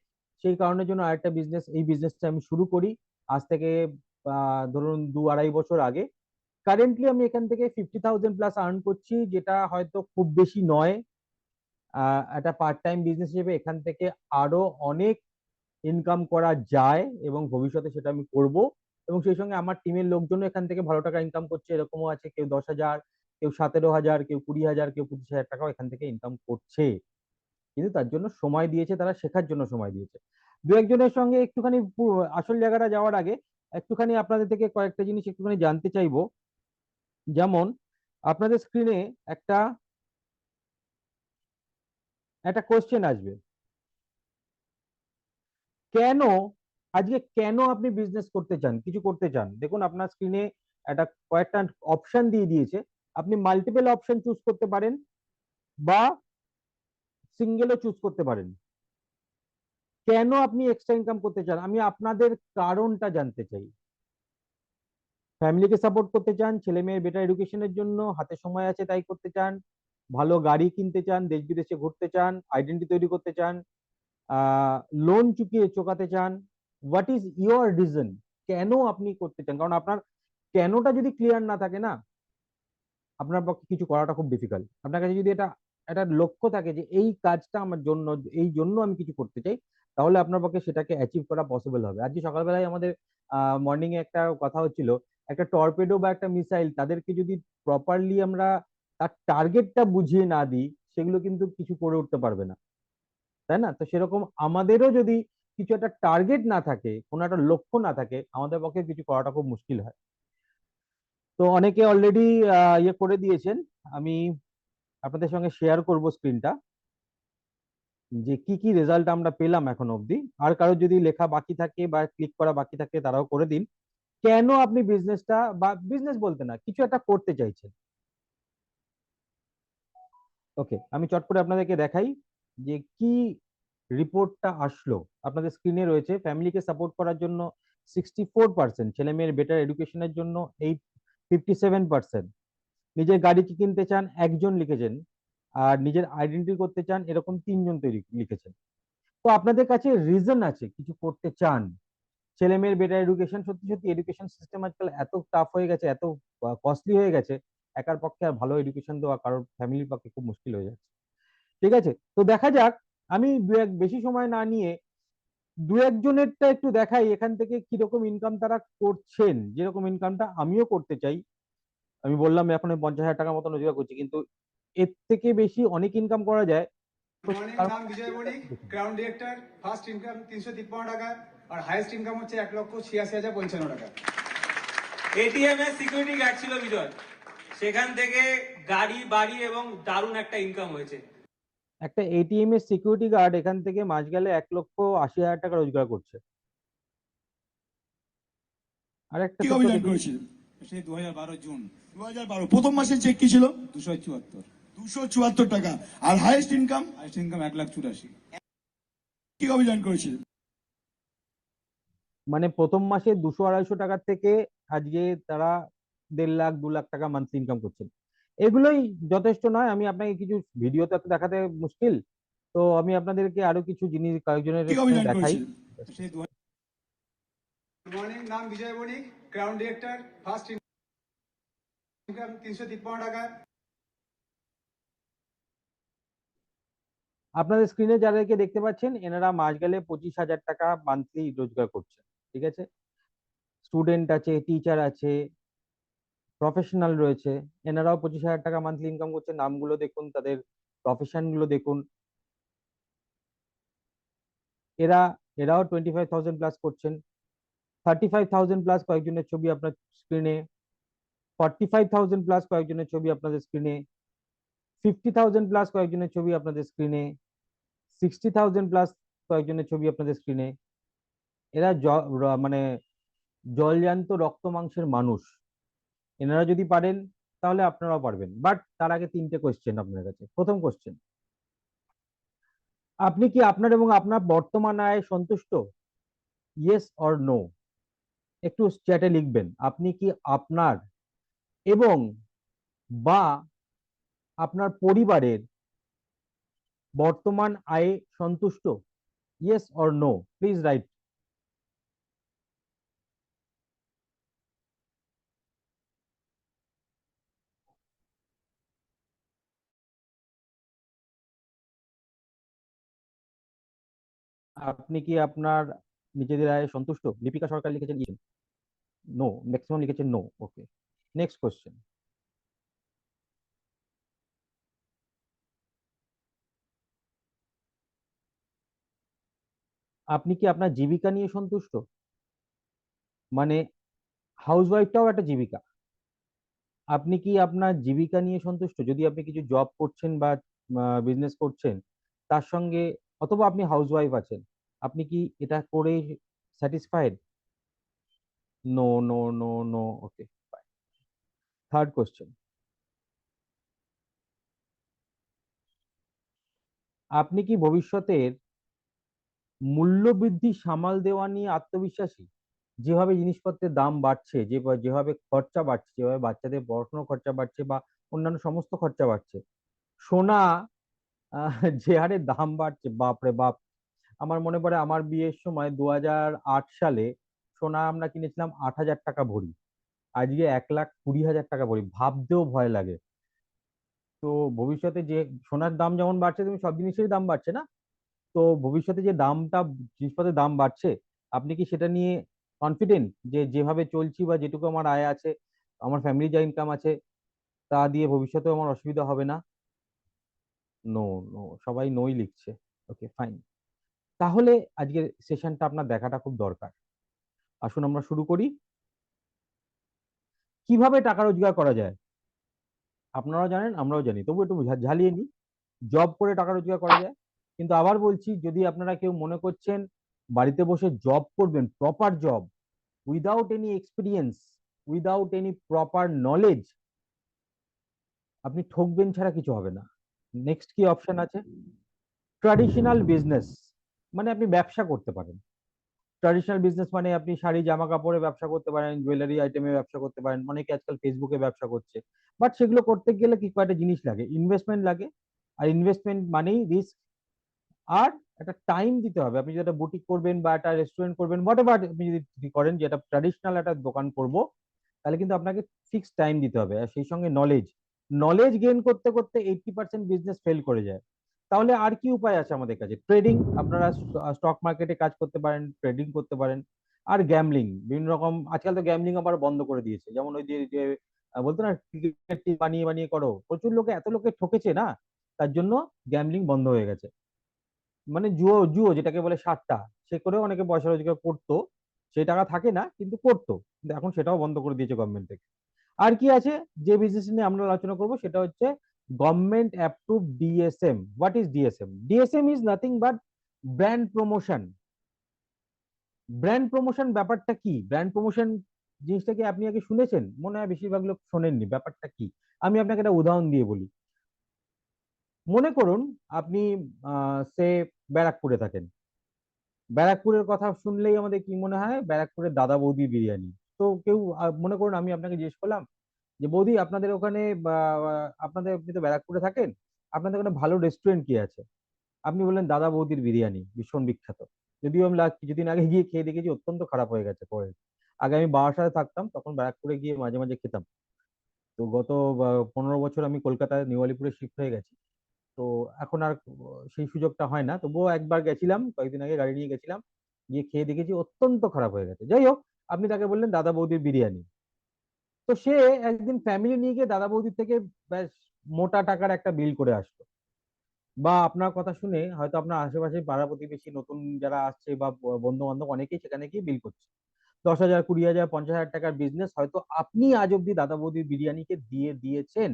সেই কারণের জন্য আরেকটা বিজনেস, এই বিজনেসটা আমি শুরু করি আজ থেকে ধরুন 2-2.5 বছর আগে। কারেন্টলি আমি এখান থেকে 50,000+ আর্ন করছি, যেটা হয়তো খুব বেশি নয়। একটা পার্ট টাইম বিজনেস হিসেবে এখান থেকে আরো অনেক ইনকাম করা যায়, এবং ভবিষ্যতে সেটা আমি করব। এবং সেই সঙ্গে আমার টিমের লোকজনও এখান থেকে ভালো টাকা ইনকাম করছে। এরকমও আছে কেউ 10,000, কেউ 17,000, কেউ 20,000, কেউ 25,000 টাকাও এখান থেকে ইনকাম করছে। কিন্তু তার জন্য সময় দিয়েছে, তারা শেখার জন্য সময় দিয়েছে। দু একজনের সঙ্গে একটুখানি আসল জায়গাটা যাওয়ার আগে একটুখানি আপনাদের থেকে কয়েকটা জিনিস একটুখানি জানতে চাইবো। যেমন আপনাদের স্ক্রিনে একটা একটা কোশ্চেন আসবে, কেন কেন আপনি বিজনেস করতে চান, কিছু করতে চান। দেখুন আপনার স্ক্রিনে একটা কয়েকটা অপশন দিয়ে দিয়েছে। আপনি মাল্টিপল অপশন চুজ করতে পারেন, বা সিঙ্গেলও চুজ করতে পারেন। কেন আপনি এক্সট্রা ইনকাম করতে চান, আমি আপনাদের কারণটা জানতে চাই। ফ্যামিলিকে সাপোর্ট করতে চান, ছেলে মেয়ের বেটার এডুকেশনের জন্য, হাতে সময় আছে তাই করতে চান, ভালো গাড়ি কিনতে চান, দেশ বিদেশে ঘুরতে চান, আইডেন্টি তৈরি করতে চান, লোন চোকাতে চান। হোয়াট ইজ ইউর রিজন, কেন আপনি করতে চান? কারণ আপনার কেনটা যদি ক্লিয়ার না থাকে না, আপনার পক্ষে কিছু করাটা খুব ডিফিকাল্ট। আপনার কাছে যদি এটা একটা লক্ষ্য থাকে যে এই কাজটা আমার জন্য, এই জন্য আমি কিছু করতে চাই, তাহলে আপনার পক্ষে সেটাকে অ্যাচিভ করা পসিবল হবে। আজকে সকালবেলায় আমাদের মর্নিং এ একটা কথা হচ্ছিল, একটা টর্পেডো বা একটা মিসাইল, তাদেরকে যদি প্রপারলি আমরা তার টার্গেটটা বুঝিয়ে না দিই, সেগুলো কিন্তু কিছু করে উঠতে পারবে না, তাই না? তো সেরকম আমাদেরও যদি কিছু একটা টার্গেট না থাকে, কোনো একটা লক্ষ্য না থাকে, আমাদের পক্ষে কিছু করাটা খুব মুশকিল হয়। তো অনেকে অলরেডি ইয়ে করে দিয়েছেন। আমি আপনাদের সঙ্গে শেয়ার করব স্ক্রিনটা, যে কি কি রেজাল্ট আমরা পেলাম এখন অবধি। আর কারো যদি লেখা বাকি থাকে বা ক্লিক করা বাকি থাকে, তারাও করে দিন। কেন আপনি বিজনেসটা, বা বিজনেস বলতে না, কিছু একটা করতে চাইছেন। ওকে, আমি চট করে আপনাদেরকে দেখাই যে কি রিপোর্টটা আসলো। আপনাদের স্ক্রিনে রয়েছে, ফ্যামিলিকে সাপোর্ট করার জন্য 64%, ছেলে মেয়ের বেটার এডুকেশনের জন্য 57%, নিজের গাড়ি কি কিনতে চান একজন লিখেছেন, আর নিজের আইডেন্টি করতে চান এরকম 3জন লিখেছেন। তো আপনাদের কাছে রিজন আছে, কিছু করতে চান। ছেলে মেয়ের বেটার এডুকেশন, সত্যি সত্যি এডুকেশন সিস্টেম আজকাল এত টাফ হয়ে গেছে, এত কস্টলি হয়ে গেছে, একার পক্ষে আর ভালো এডুকেশন দেওয়া কারোর ফ্যামিলির পক্ষে খুব মুশকিল হয়ে যাচ্ছে। ঠিক আছে, তো দেখা যাক। আমি বেশি সময় না নিয়ে দু একজনেরটা একটু দেখাই এখান থেকে কিরকম ইনকাম তারা করছেন, যেরকম ইনকামটা আমিও করতে চাই। আমি বললাম এখন 50,000 টাকার মতো রোজগার করছি, কিন্তু এর থেকে বেশি অনেক ইনকাম করা যায়। মর্নিং, নাম বিজয় বণিক, ক্রাউন ডিরেক্টর। ফার্স্ট ইনকাম 353 টাকা আর হাইয়েস্ট ইনকাম হচ্ছে 1,86,055 টাকা। এটিএম এ সিকিউরিটি গার্ড ছিল বিজয়, সেখান থেকে গাড়ি বাড়ি এবং দারুণ একটা ইনকাম হয়েছে। একটা এটিএম এর সিকিউরিটি গার্ড এখান থেকে মাস গেলে 1,80,000 টাকা রোজগার করছে। আর একটা কি অভিযান করেছিল সেই 2012 জুন 2012 প্রথম মাসের চেক কি ছিল? 274 টাকা। আর হাইয়েস্ট ইনকাম 1,84,000। কি অভিযান করেছিল? মানে প্রথম মাসে 200-250 টাকা থেকে আজকে তারা 1.5 লাখ 2 লাখ টাকা মান্থলি ইনকাম করছেন। এগুলোই যথেষ্ট নয়, আমি আপনাকে কিছু ভিডিও তো দেখাতে মুশকিল, তো আমি আপনাদেরকে আরো কিছু জিনিস কয়েকজনের দেখাই। মর্নিং, নাম বিজয় বণিক, ক্রাউন ডিরেক্টর। ফার্স্ট ইনকাম 353 টাকা। আপনাদের স্ক্রিনে যাদেরকে দেখতে পাচ্ছেন এনারা মাস গেলে 25,000 টাকা মান্থলি রোজগার করছেন। ঠিক আছে, স্টুডেন্ট আছে, টিচার আছে, প্রফেশনাল রয়েছে, এনারাও 25,000 টাকা মান্থলি ইনকাম করছে। নামগুলো দেখুন, তাদের প্রফেশন গুলো দেখুন। এরাও 25,000 প্লাস করছেন। 35,000 প্লাস কয়েকজনের ছবি আপনার স্ক্রিনে, 45,000 প্লাস কয়েকজনের ছবি আপনাদের স্ক্রিনে, 50,000 প্লাস কয়েকজনের ছবি আপনাদের স্ক্রিনে, 60,000 প্লাস কয়েকজনের ছবি আপনাদের স্ক্রিনে। এরা মানে জলজান্ত রক্ত মাংসের মানুষ। এনারা যদি পারেন তাহলে আপনারাও পারবেন। বাট তার আগে 3টে কোয়েশ্চেন আপনার কাছে। প্রথম কোয়েশ্চেন, আপনি কি আপনার এবং আপনার বর্তমান আয়ে সন্তুষ্ট? ইয়েস অর নো, একটু চ্যাটে লিখবেন। আপনি কি আপনার এবং বা আপনার পরিবারের বর্তমান আয়ে সন্তুষ্ট? Yes or no, please write. আপনি কি আপনার নিজেদের আয়ে সন্তুষ্ট? লিপিকা সরকার লিখেছেন নো, ম্যাক্সিমাম লিখেছেন নো। ওকে, নেক্সট কোশ্চেন, আপনি কি আপনার জীবিকা নিয়ে সন্তুষ্ট? মানে হাউসওয়াইফটাও একটা জীবিকা। আপনি কি আপনার জীবিকা নিয়ে সন্তুষ্ট? যদি আপনি কিছু জব করছেন বা বিজনেস করছেন তার সঙ্গে, অথবা আপনি হাউসওয়াইফ আছেন, আপনি কি এটা করে satisfied? No no no no, okay. Third question, আপনি কি ভবিষ্যতের মূল্যবৃদ্ধি সামাল দেওয়া নিয়ে আত্মবিশ্বাসী? যেভাবে জিনিসপত্রের দাম বাড়ছে, যেভাবে খরচা বাড়ছে, যেভাবে বাচ্চাদের পড়াশোনার খরচা বাড়ছে বা অন্যান্য সমস্ত খরচা বাড়ছে, সোনা যে হারে দাম বাড়ছে, বাপরে বাপ। আমার মনে পড়ে আমার বিয়ের সময় 2008 সালে সোনা আমরা কিনেছিলাম 8,000 টাকা ভরি, আজকে 1,20,000 টাকা ভরি, ভাবতেও ভয় লাগে। তো ভবিষ্যতে যে সোনার দাম যেমন বাড়ছে তেমনি সব জিনিসেরই দাম বাড়ছে না? তো ভবিষ্যতে যে দামটা, জিনিসপত্রের দাম বাড়ছে, আপনি কি সেটা নিয়ে কনফিডেন্ট যে যেভাবে চলছি বা যেটুকু আমার আয় আছে, আমার ফ্যামিলি যা ইনকাম আছে তা দিয়ে ভবিষ্যতেও আমার অসুবিধা হবে না? নো নো, সবাই নোই লিখছে। ওকে, ফাইন। তাহলে আজকের সেশনটা আপনার দেখাটা খুব দরকার। আসুন আমরা শুরু করি। কিভাবে টাকা রোজগার করা যায় আপনারাও জানেন, আমরাও জানি, তবু একটু ঝালিয়ে নিই। জব করে টাকা রোজগার করা যায়। কিন্তু আবার বলছি, যদি আপনারা কেউ মনে করছেন বাড়িতে বসে জব করবেন, proper job, without any experience, without any proper knowledge, আপনি ঠকবেন ছাড়া কিছু হবে না। নেক্সট কি অপশন আছে? ট্র্যাডিশনাল বিজনেস, মানে আপনি ব্যবসা করতে পারেন। ট্র্যাডিশনাল বিজনেস মানে আপনি শাড়ি জামা কাপড়ে ব্যবসা করতে পারেন, জুয়েলারি আইটেমে ব্যবসা করতে পারেন, অনেকে আজকাল ফেসবুকে ব্যবসা করছে। বাট সেগুলো করতে গেলে কি কয়েকটা জিনিস লাগে, ইনভেস্টমেন্ট লাগে। আর ইনভেস্টমেন্ট মানেই রিস্ক, আর একটা টাইম দিতে হবে। আপনি যেটা বুটিক করবেন বা একটা রেস্টুরেন্ট করবেন, হোয়াট এভার আপনি যদি করেন, যে একটা ট্র্যাডিশনাল একটা দোকান করব, তাহলে কিন্তু আপনাকে ফিক্স টাইম দিতে হবে, আর সেই সঙ্গে নলেজ গেইন করতে করতে 80% বিজনেস ফেল করে যায়। তাহলে আর কি উপায় আছে আমাদের কাছে? ট্রেডিং, আপনারা স্টক মার্কেটে কাজ করতে পারেন, ট্রেডিং করতে পারেন। আর গ্যামলিং, বিভিন্ন রকম, আজকাল তো গ্যামলিং আবার বন্ধ করে দিয়েছে, যেমন ওই যে যে বলতো না, ক্রিকেট টিম বানিয়ে বানিয়ে করো, প্রচুর লোকে, এত লোকে ঠকেছে না, তার জন্য গ্যামলিং বন্ধ হয়ে গেছে। মানে জুয়ো জুয়ো যেটাকে বলে সাট্টা, সে করেও অনেকে পয়সা রোজগার করতো, সেই টাকা থাকে না কিন্তু করতো, কিন্তু এখন সেটাও বন্ধ করে দিয়েছে গভর্নমেন্ট থেকে। আর কি আছে যে বিজনেস নিয়ে আমরা আলোচনা করব, সেটা হচ্ছে government approve DSM. What is DSM? DSM is nothing but brand promotion. Brand promotion ব্যাপারটা কি? ব্র্যান্ড প্রমোশন জিনিসটা কি আপনি আগে শুনেছেন? মনে হয় বেশিরভাগ লোক শোনেননি। ব্যাপারটা কি, আমি আপনাকে একটা উদাহরণ দিয়ে বলি। মনে করুন আপনি সে ব্যারাকপুরে থাকেন। ব্যারাকপুরের কথা শুনলেই আমাদের কি মনে হয়? ব্যারাকপুরের দাদা বৌদি বিরিয়ানি। তো কেউ মনে করুন আমি আপনাকে জিজ্ঞেস করলাম যে বৌদি আপনাদের ওখানে আপনি তো ব্যারাকপুরে থাকেন, আপনাদের ওখানে ভালো রেস্টুরেন্ট কি আছে? আপনি বললেন দাদা বৌদির বিরিয়ানি ভীষণ বিখ্যাত। যদিও আমি কিছুদিন আগে গিয়ে খেয়ে দেখেছি অত্যন্ত খারাপ হয়ে গেছে পরে। আগে আমি বাবার সাথে থাকতাম, তখন ব্যারাকপুরে গিয়ে মাঝে মাঝে খেতাম। তো গত 15 বছর আমি কলকাতায় নিউ আলিপুরে শিফট হয়ে গেছি। তো এখন আর সেই সুযোগটা হয় না, তবুও একবার গেছিলাম, কয়েকদিন আগে গাড়ি নিয়ে গেছিলাম, গিয়ে খেয়ে দেখেছি অত্যন্ত খারাপ হয়ে গেছে। যাই হোক, আপনি তাকে বললেন দাদা বৌদির বিরিয়ানি। তো সে একদিন ফ্যামিলি নিয়ে গিয়ে দাদা বৌদির থেকে বেশ মোটা টাকার একটা বিল করে আসলো। বা আপনার কথা শুনে হয়তো আপনার আশেপাশে পাড়া প্রতিবেশী নতুন যারা আসছে বা বন্ধু বান্ধব অনেকেই সেখানে গিয়ে বিল করছে 10,000, 20,000, 50,000 টাকার বিজনেস হয়তো আপনি আজ অব্দি দাদা বৌদির বিরিয়ানিকে দিয়ে দিয়েছেন।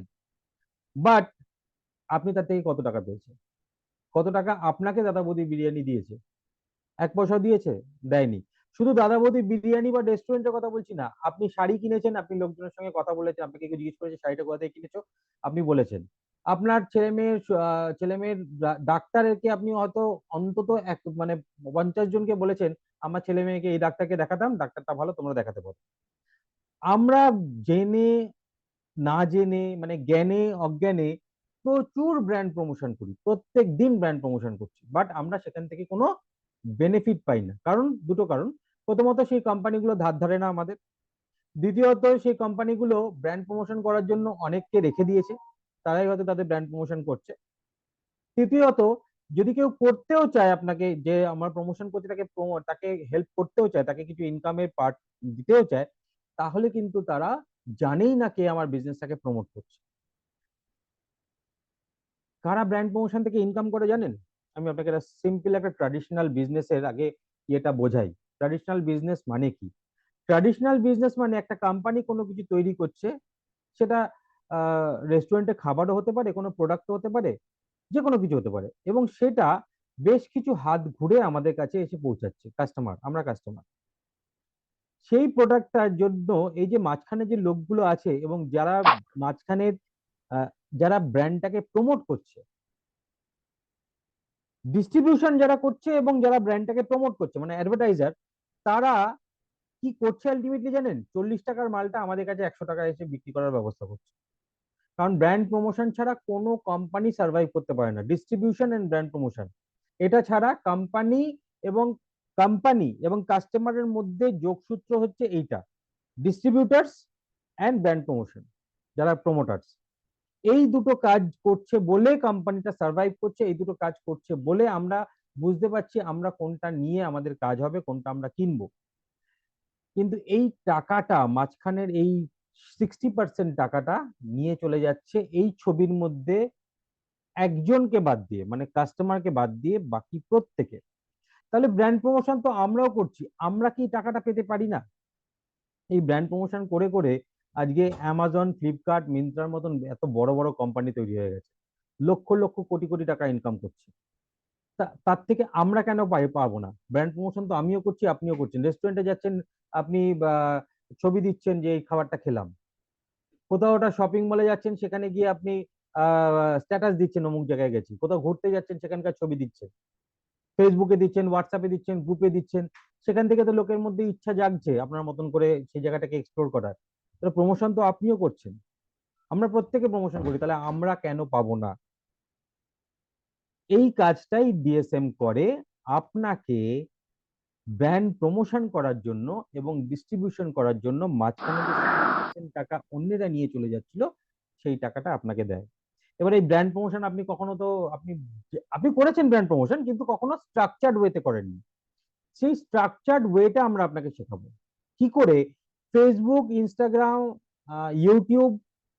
বাট আপনি তার থেকে কত টাকা পেয়েছেন? কত টাকা আপনাকে দাদা বৌদি বিরিয়ানি দিয়েছে? 1 পয়সা দিয়েছে? দেয়নি। শুধু দাদা বৌদি বিরিয়ানি বা রেস্টুরেন্টের কথা বলছি না, আপনি শাড়ি কিনেছেন, আপনি লোকজনের সঙ্গে কথা বলেছেন, আপনাকে কেউ জিজ্ঞেস করেছে শাড়িটা কোথা থেকে কিনেছো, আপনি বলেছেন। আপনার ছেলে মেয়ের ডাক্তারকে আপনি হয়তো অন্তত মানে 50 জনকে বলেছেন আমার ছেলে মেয়েকে এই ডাক্তারকে দেখাতাম, ডাক্তারটা ভালো, তোমরা দেখাতে পারো। আমরা জেনে না জেনে, মানে জ্ঞানে অজ্ঞানে প্রচুর ব্র্যান্ড প্রমোশন করি, প্রত্যেক দিন ব্র্যান্ড প্রমোশন করছি, বাট আমরা সেখান থেকে কোনো বেনিফিট পাই না। দুটো কারণ। প্রথমত সেই কোম্পানিগুলো ধার ধারে না আমাদের। দ্বিতীয়ত সেই কোম্পানিগুলো ব্র্যান্ড প্রমোশন করার জন্য অনেককে রেখে দিয়েছে, তারাই হয়তো তাদের ব্র্যান্ড প্রমোশন করছে। তৃতীয়ত, যদি কেউ করতেও চায় আপনাকে, যে আমার প্রমোশন করছে, তাকে হেল্প করতেও চায়, তাকে কিছু ইনকামের পার্ট দিতেও চায়, তাহলে কিন্তু তারা জানেই না কে আমার বিজনেসটাকে প্রমোট করছে। কারা ব্র্যান্ড প্রমোশন থেকে ইনকাম করে জানেন? আমি আপনাকে একটা সিম্পল একটা ট্র্যাডিশনাল বিজনেসের আগে এটা বোঝাই। ট্র্যাডিশনাল বিজনেস মানে কি? ট্র্যাডিশনাল বিজনেস মানে একটা কোম্পানি কোনো কিছু তৈরি করছে, সেটা রেস্টুরেন্টে খাবারও হতে পারে, কোনো প্রোডাক্টও হতে পারে, যে কোনো কিছু হতে পারে, এবং সেটা বেশ কিছু হাত ঘুরে আমাদের কাছে এসে পৌঁছাচ্ছে। আমরা কাস্টমার। সেই প্রোডাক্টটার জন্য এই যে মাঝখানে যে লোকগুলো আছে, এবং যারা মাঝখানের আহ, যারা ব্র্যান্ডটাকে প্রমোট করছে, ডিস্ট্রিবিউশন যারা করছে এবং যারা ব্র্যান্ডটাকে প্রমোট করছে, মানে অ্যাডভার্টাইজার, তারা কি করছে আলটিমেটলি জানেন? 40 টাকার মালটা আমাদের কাছে 100 টাকায় এসে বিক্রি করার ব্যবস্থা করছে। কারণ ব্র্যান্ড প্রমোশন ছাড়া কোনো কোম্পানি সার্ভাইভ করতে পারে না। ডিস্ট্রিবিউশন এন্ড ব্র্যান্ড প্রমোশন, এটা ছাড়া এবং কোম্পানি এবং কাস্টমারের মধ্যে যোগসূত্র হচ্ছে এইটা, ডিস্ট্রিবিউটার্স অ্যান্ড ব্র্যান্ড প্রমোশন, যারা প্রমোটার্স। এই দুটো কাজ করছে বলে কোম্পানিটা সার্ভাইভ করছে, এই দুটো কাজ করছে বলে আমরা বুঝতে পারছি আমরা কোনটা নিয়ে আমাদের কাজ হবে, কোনটা আমরা কিনবো। কিন্তু এই টাকাটা, মাঝখানের এই 60% টাকাটা নিয়ে চলে যাচ্ছে এই ছবির মধ্যে একজনকে বাদ দিয়ে, মানে কাস্টমারকে বাদ দিয়ে বাকি প্রত্যেকে। তাহলে ব্র্যান্ড প্রমোশন তো আমরাও করছি, আমরা কি টাকাটা পেতে পারি না? এই ব্র্যান্ড প্রমোশন করে করে আজকে অ্যামাজন, ফ্লিপকার্ট, মিন্ত্রার মতন এত বড় বড় কোম্পানি তৈরি হয়ে গেছে, লক্ষ লক্ষ কোটি কোটি টাকা ইনকাম করছে। তার থেকে আমরা কেন পাবো না? ব্র্যান্ড প্রমোশন তো আমিও করছি, আপনিও করছেন। রেস্টুরেন্টে যাচ্ছেন, আপনি ছবি দিচ্ছেন যে এই খাবারটা খেলাম। কোথাও ওটা শপিং মলে যাচ্ছেন, সেখানে গিয়ে আপনি স্ট্যাটাস দিচ্ছেন অমুক জায়গায় গেছি। কোথাও ঘুরতে যাচ্ছেন, সেখানকার ছবি দিচ্ছেন, ফেসবুকে দিচ্ছেন, হোয়াটসঅ্যাপে দিচ্ছেন, গ্রুপে দিচ্ছেন। সেখান থেকে তো লোকের মধ্যে ইচ্ছা জাগছে আপনার মতন করে সেই জায়গাটাকে এক্সপ্লোর করার। তাহলে প্রমোশন তো আপনিও করছেন, আমরা প্রত্যেকে প্রমোশন করি, তাহলে আমরা কেন পাবো না? এই কাজটাই ডিএসএম করে। আপনাকে ব্র্যান্ড প্রমোশন করার জন্য এবং ডিস্ট্রিবিউশন করার জন্য মাঝখানে যে 60% টাকা অন্যেরা নিয়ে চলে যাচ্ছিল সেই টাকাটা আপনাকে দেয়। এবার এই ব্র্যান্ড প্রমোশন আপনি কখনো তো আপনি আপনি করেছেন ব্র্যান্ড প্রমোশন, কিন্তু কখনো স্ট্রাকচার্ড ওয়েতে করেননি। সেই স্ট্রাকচার্ড ওয়েটা আমরা আপনাকে শেখাবো কি করে ফেসবুক, ইনস্টাগ্রাম, ইউটিউব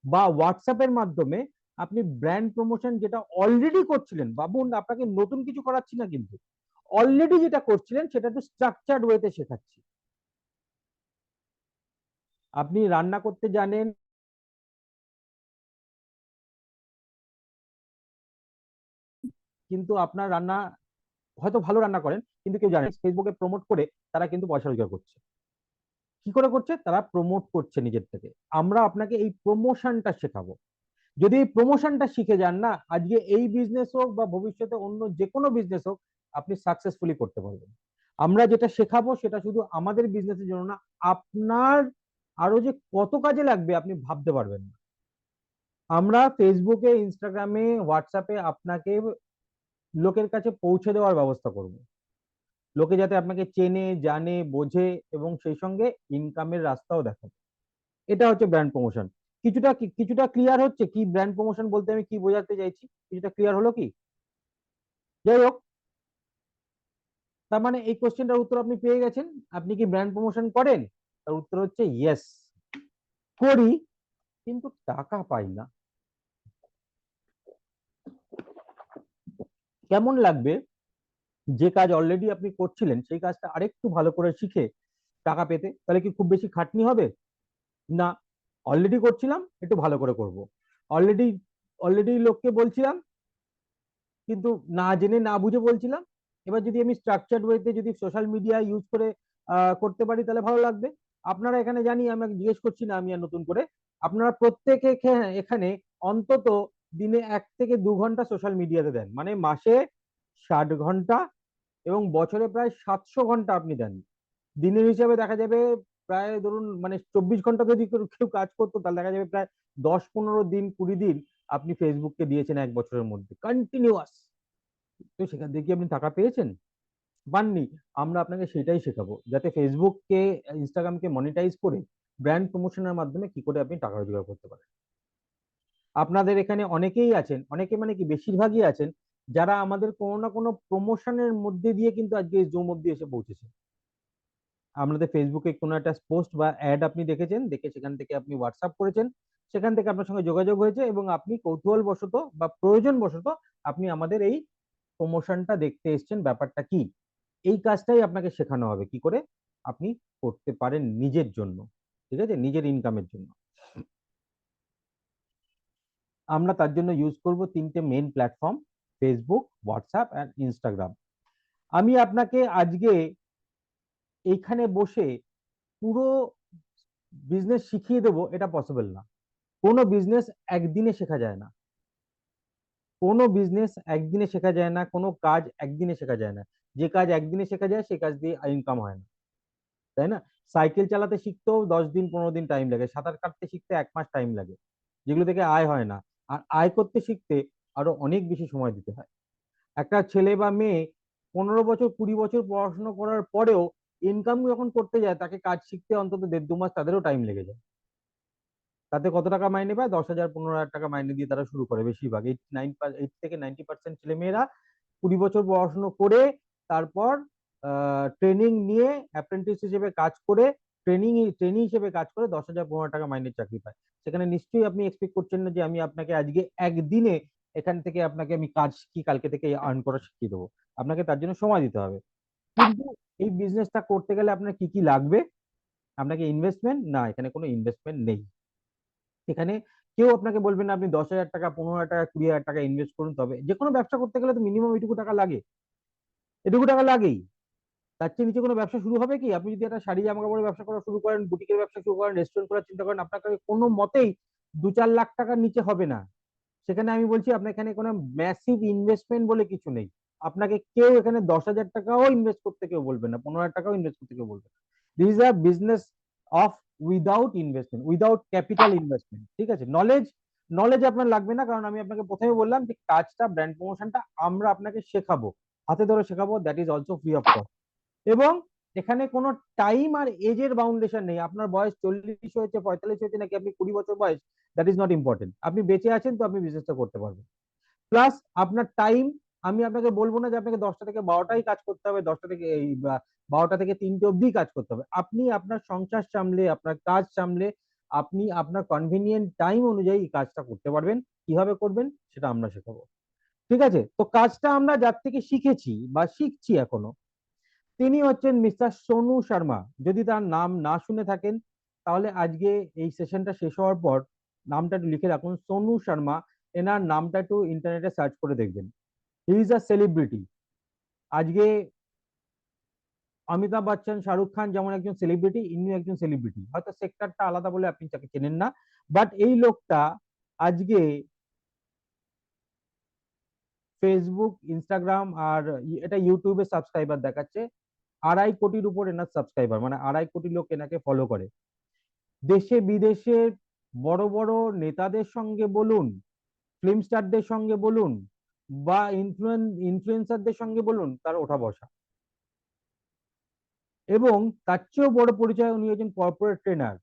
বা হোয়াটসঅ্যাপের মাধ্যমে আপনি ব্র্যান্ড প্রমোশন যেটা অলরেডি করছিলেন, বাবুন আপনাকে নতুন কিছু করাচ্ছি না, কিন্তু অলরেডি যেটা করছিলেন সেটা একটু স্ট্রাকচার্ড ওয়েতে শেখাচ্ছি। আপনি রান্না করতে জানেন, কিন্তু আপনার রান্না হয়তো ভালো রান্না করেন, কিন্তু কেউ জানে ফেসবুকে প্রমোট করে তারা কিন্তু পয়সা রোজগার করছে। কি করে করছে? তারা প্রমোট করছে নিজের থেকে। আমরা আপনাকে এই প্রমোশনটা শেখাবো। যদি এই প্রমোশনটা শিখে যান না, আজকে এই বিজনেস হোক বা ভবিষ্যতে অন্য যে কোনো বিজনেস হোক, আপনি সাকসেসফুলি করতে পারবেন। আমরা যেটা শেখাবো সেটা শুধু আমাদের বিজনেসের জন্য না, আপনার আরো যে কত কাজে লাগবে আপনি ভাবতে পারবেন না। আমরা ফেসবুকে, ইনস্টাগ্রামে, হোয়াটসঅ্যাপে আপনাকে লোকের কাছে পৌঁছে দেওয়ার ব্যবস্থা করব। লোকে যাতে আপনাকে চেনে, জানে, বোঝে এবং সেই সঙ্গে ইনকামের রাস্তাও দেখাবে। এটা হচ্ছে ব্র্যান্ড প্রমোশন। কিছুটা ক্লিয়ার হচ্ছে কি ব্র্যান্ড প্রমোশন বলতে আমি কি বোঝাতে চাইছি? কিছুটা ক্লিয়ার হলো কি? যাই হোক, তার মানে এই কোশ্চেনটার উত্তর আপনি পেয়ে গেছেন। আপনি কি ব্র্যান্ড প্রমোশন করেন? তার উত্তর হচ্ছে ইয়েস, করি, কিন্তু টাকা পাই না। কেমন লাগবে যে কাজ অলরেডি আপনি করছিলেন সেই কাজটা আরেকটু ভালো করে শিখে টাকা পেতে? তাহলে কি খুব বেশি খাটনি হবে? না, অলরেডি করছিলাম, একটু ভালো করে করব। অলরেডি অলরেডি লোককে বলছিলাম, কিন্তু না জেনে না বুঝে বলছিলাম। এবার যদি আমি স্ট্রাকচার্ড ওয়েতে যদি সোশ্যাল মিডিয়া ইউজ করে করতে পারি তাহলে ভালো লাগবে। আপনারা এখানে, জানি আমি জিজ্ঞেস করছি না আমি আর নতুন করে, আপনারা প্রত্যেকে এখানে অন্তত দিনে 1 থেকে 2 ঘন্টা সোশ্যাল মিডিয়াতে দেন, মানে মাসে 60 ঘন্টা এবং বছরে প্রায় 700 ঘন্টা আপনি দেন। দিনের হিসাবে দেখা যাবে প্রায় ধরুন মানে 24 ঘন্টা যদি কেউ কাজ করতো তাহলে দেখা যাবে প্রায় 10, 15 দিন, 20 দিন আপনি ফেসবুককে দিয়েছেন 1 বছরের মধ্যে কন্টিনিউয়াস। তো সেখান থেকে কি আপনি টাকা পেয়েছেন? পাননি। আমরা আপনাকে সেটাই শেখাবো, যাতে ফেসবুককে, ইনস্টাগ্রামকে মনিটাইজ করে ব্র্যান্ড প্রমোশনের মাধ্যমে কি করে আপনি টাকা রোজগার করতে পারেন। আপনাদের এখানে অনেকেই আছেন, অনেকে মানে কি বেশিরভাগই আছেন, যারা আমাদের কোনো না কোনো প্রমোশনের মধ্যে দিয়ে কিন্তু আজকে এই জুম অব্দি এসে পৌঁছেছে। আমাদের ফেসবুকে কোনো একটা পোস্ট বা অ্যাড আপনি দেখেছেন, দেখে সেখান থেকে আপনি হোয়াটসঅ্যাপ করেছেন, সেখান থেকে আপনার সঙ্গে যোগাযোগ হয়েছে এবং আপনি কৌতূহল বশত বা প্রয়োজন বশত আপনি আমাদের এই প্রমোশনটা দেখতে এসেছেন। ব্যাপারটা কি, এই কাজটাই আপনাকে শেখানো হবে কি করে আপনি করতে পারেন নিজের জন্য, ঠিক আছে, নিজের ইনকামের জন্য। আমরা তার জন্য ইউজ করব 3টে main platform, Facebook, WhatsApp and Instagram. আমি আপনাকে আজকে এইখানে বসে পুরো বিজনেস শিখিয়ে দেবো এটা পসিবল না। কোনো বিজনেস একদিনে শেখা যায় না, কোনো বিজনেস একদিনে শেখা যায় না, কোনো কাজ একদিনে শেখা যায় না। যে কাজ একদিনে শেখা যায় সেই কাজ দিয়ে ইনকাম হয় না, তাই না? সাইকেল চালাতে শিখতেও 10 দিন 15 দিন টাইম লাগে, সাঁতার কাটতে শিখতে 1 মাস টাইম লাগে, যেগুলো থেকে আয় হয় না। আর আয় করতে শিখতে আরো অনেক বেশি সময় দিতে হয়। একটা ছেলে বা মেয়ে 15 বছর 20 বছর পড়াশোনা করার পরেও ইনকাম যখন করতে যায় তাকে কাজ শিখতে অন্তত 1.5-2 মাস তাদেরও টাইম লেগে যায়। তাতে কত টাকা মাইনে পায়? 10,000 15,000 টাকা মাইনে দিয়ে তারা শুরু করে। বেশিরভাগ 8 থেকে 90% ছেলে মেয়েরা 20 বছর পড়াশোনা করে তারপর ট্রেনিং নিয়ে অ্যাপ্রেন্টিস হিসেবে কাজ করে, ট্রেনিং হিসেবে কাজ করে 10,000 15,000 টাকা মাইনের চাকরি পায়। সেখানে নিশ্চয়ই আপনি এক্সপেক্ট করছেন না যে আমি আপনাকে আজকে একদিনে এখান থেকে আপনাকে আমি কাজ কি কালকে থেকে আর্ন করা শিখিয়ে দেবো। আপনাকে তার জন্য সময় দিতে হবে। কিন্তু এই বিজনেসটা করতে গেলে আপনার কি কি লাগবে? আপনাকে ইনভেস্টমেন্ট, না এখানে কোনো ইনভেস্টমেন্ট নেই। এখানে কেউ আপনাকে বলবে না আপনি 10,000 টাকা, 15,000 টাকা, 20,000 টাকা ইনভেস্ট করুন। তবে যে কোনো ব্যবসা করতে গেলে তো মিনিমাম এটুকু টাকা লাগে, এটুকু টাকা লাগেই। তার চেয়ে নিচে কোনো ব্যবসা শুরু হবে কি? আপনি যদি একটা শাড়ি জামা কাপড়ের ব্যবসা করা শুরু করেন, বুটিকের ব্যবসা শুরু করেন, রেস্টুরেন্ট করার চিন্তা করেন, আপনাকে কোনো মতেই 2-4 লাখ টাকার নিচে হবে না। সেখানে আমি বলছি আপনার এখানে কোনো ম্যাসিভ ইনভেস্টমেন্ট বলে কিছু নেই। আপনাকে কেউ এখানে 10,000 টাকাও ইনভেস্ট করতে কেউ বলবে না, 15,000 টাকাও ইনভেস্ট করতে কেউ বলবে না। This is a business of without investment, without capital investment, ঠিক আছে? নলেজ আপনার লাগবে না, কারণ আমি আপনাকে প্রথমে বললাম যে কাজটা, ব্র্যান্ড প্রমোশনটা আমরা আপনাকে শেখাবো, হাতে ধরে শেখাবো, that is also free of cost. এবং এখানে কোনো টাইম আর এজের বাউন্ডেশন নেই। আপনার বয়স 40 হয়েছে, 45 হয়েছে, নাকি আপনি 20 বছর বয়স, দ্যাট ইজ নট ইম্পর্টেন্ট। আপনি বেঁচে আছেন তো আপনি বিজনেসটা করতে পারবেন। প্লাস আপনার টাইম, আমি আপনাকে বলবো না যে আপনাকে 10টা থেকে 12টাই কাজ করতে হবে, 10টা থেকে এই 12টা থেকে 3টে অবধি কাজ করতে হবে। আপনি আপনার সংসার সামলে, আপনার কাজ সামলে, আপনি আপনার কনভিনিয়েন্ট টাইম অনুযায়ী এই কাজটা করতে পারবেন। কিভাবে করবেন সেটা আমরা শেখাবো। ঠিক আছে, তো কাজটা আমরা যার থেকে শিখেছি বা শিখছি এখনো, তিনি হচ্ছেন মিস্টার সোনু শর্মা। যদি তার নাম না শুনে থাকেন তাহলে আজকে এই সেশনটা শেষ হওয়ার পর নামটা একটু লিখে রাখুন, সোনু শর্মা। এনার নামটা একটু ইন্টারনেটে সার্চ করে দেখবেন। He is a celebrity. আজকে অমিতাভ বচ্চন, শাহরুখ খান যেমন একজন সেলিব্রিটি, ইনিও একজন সেলিব্রিটি। হয়তো সেক্টরটা আলাদা বলে আপনি তাকে চেনেন না, বাট এই লোকটা আজকে ফেসবুক, ইনস্টাগ্রাম আর এটা ইউটিউবে সাবস্ক্রাইবার দেখাচ্ছে 2.5 কোটির উপর এনার সাবস্ক্রাইবার, মানে 2.5 কোটি লোক এনাকে ফলো করে। দেশে বিদেশে বড় বড় নেতাদের সঙ্গে বলুন, ফিল্ম স্টারদের সঙ্গে বলুন, বা ইনফ্লুয়েন্সারদের সঙ্গে বলুন, তার ওঠা বসা। এবং তার চেয়েও বড় পরিচয়, উনি একজন corporate trainer.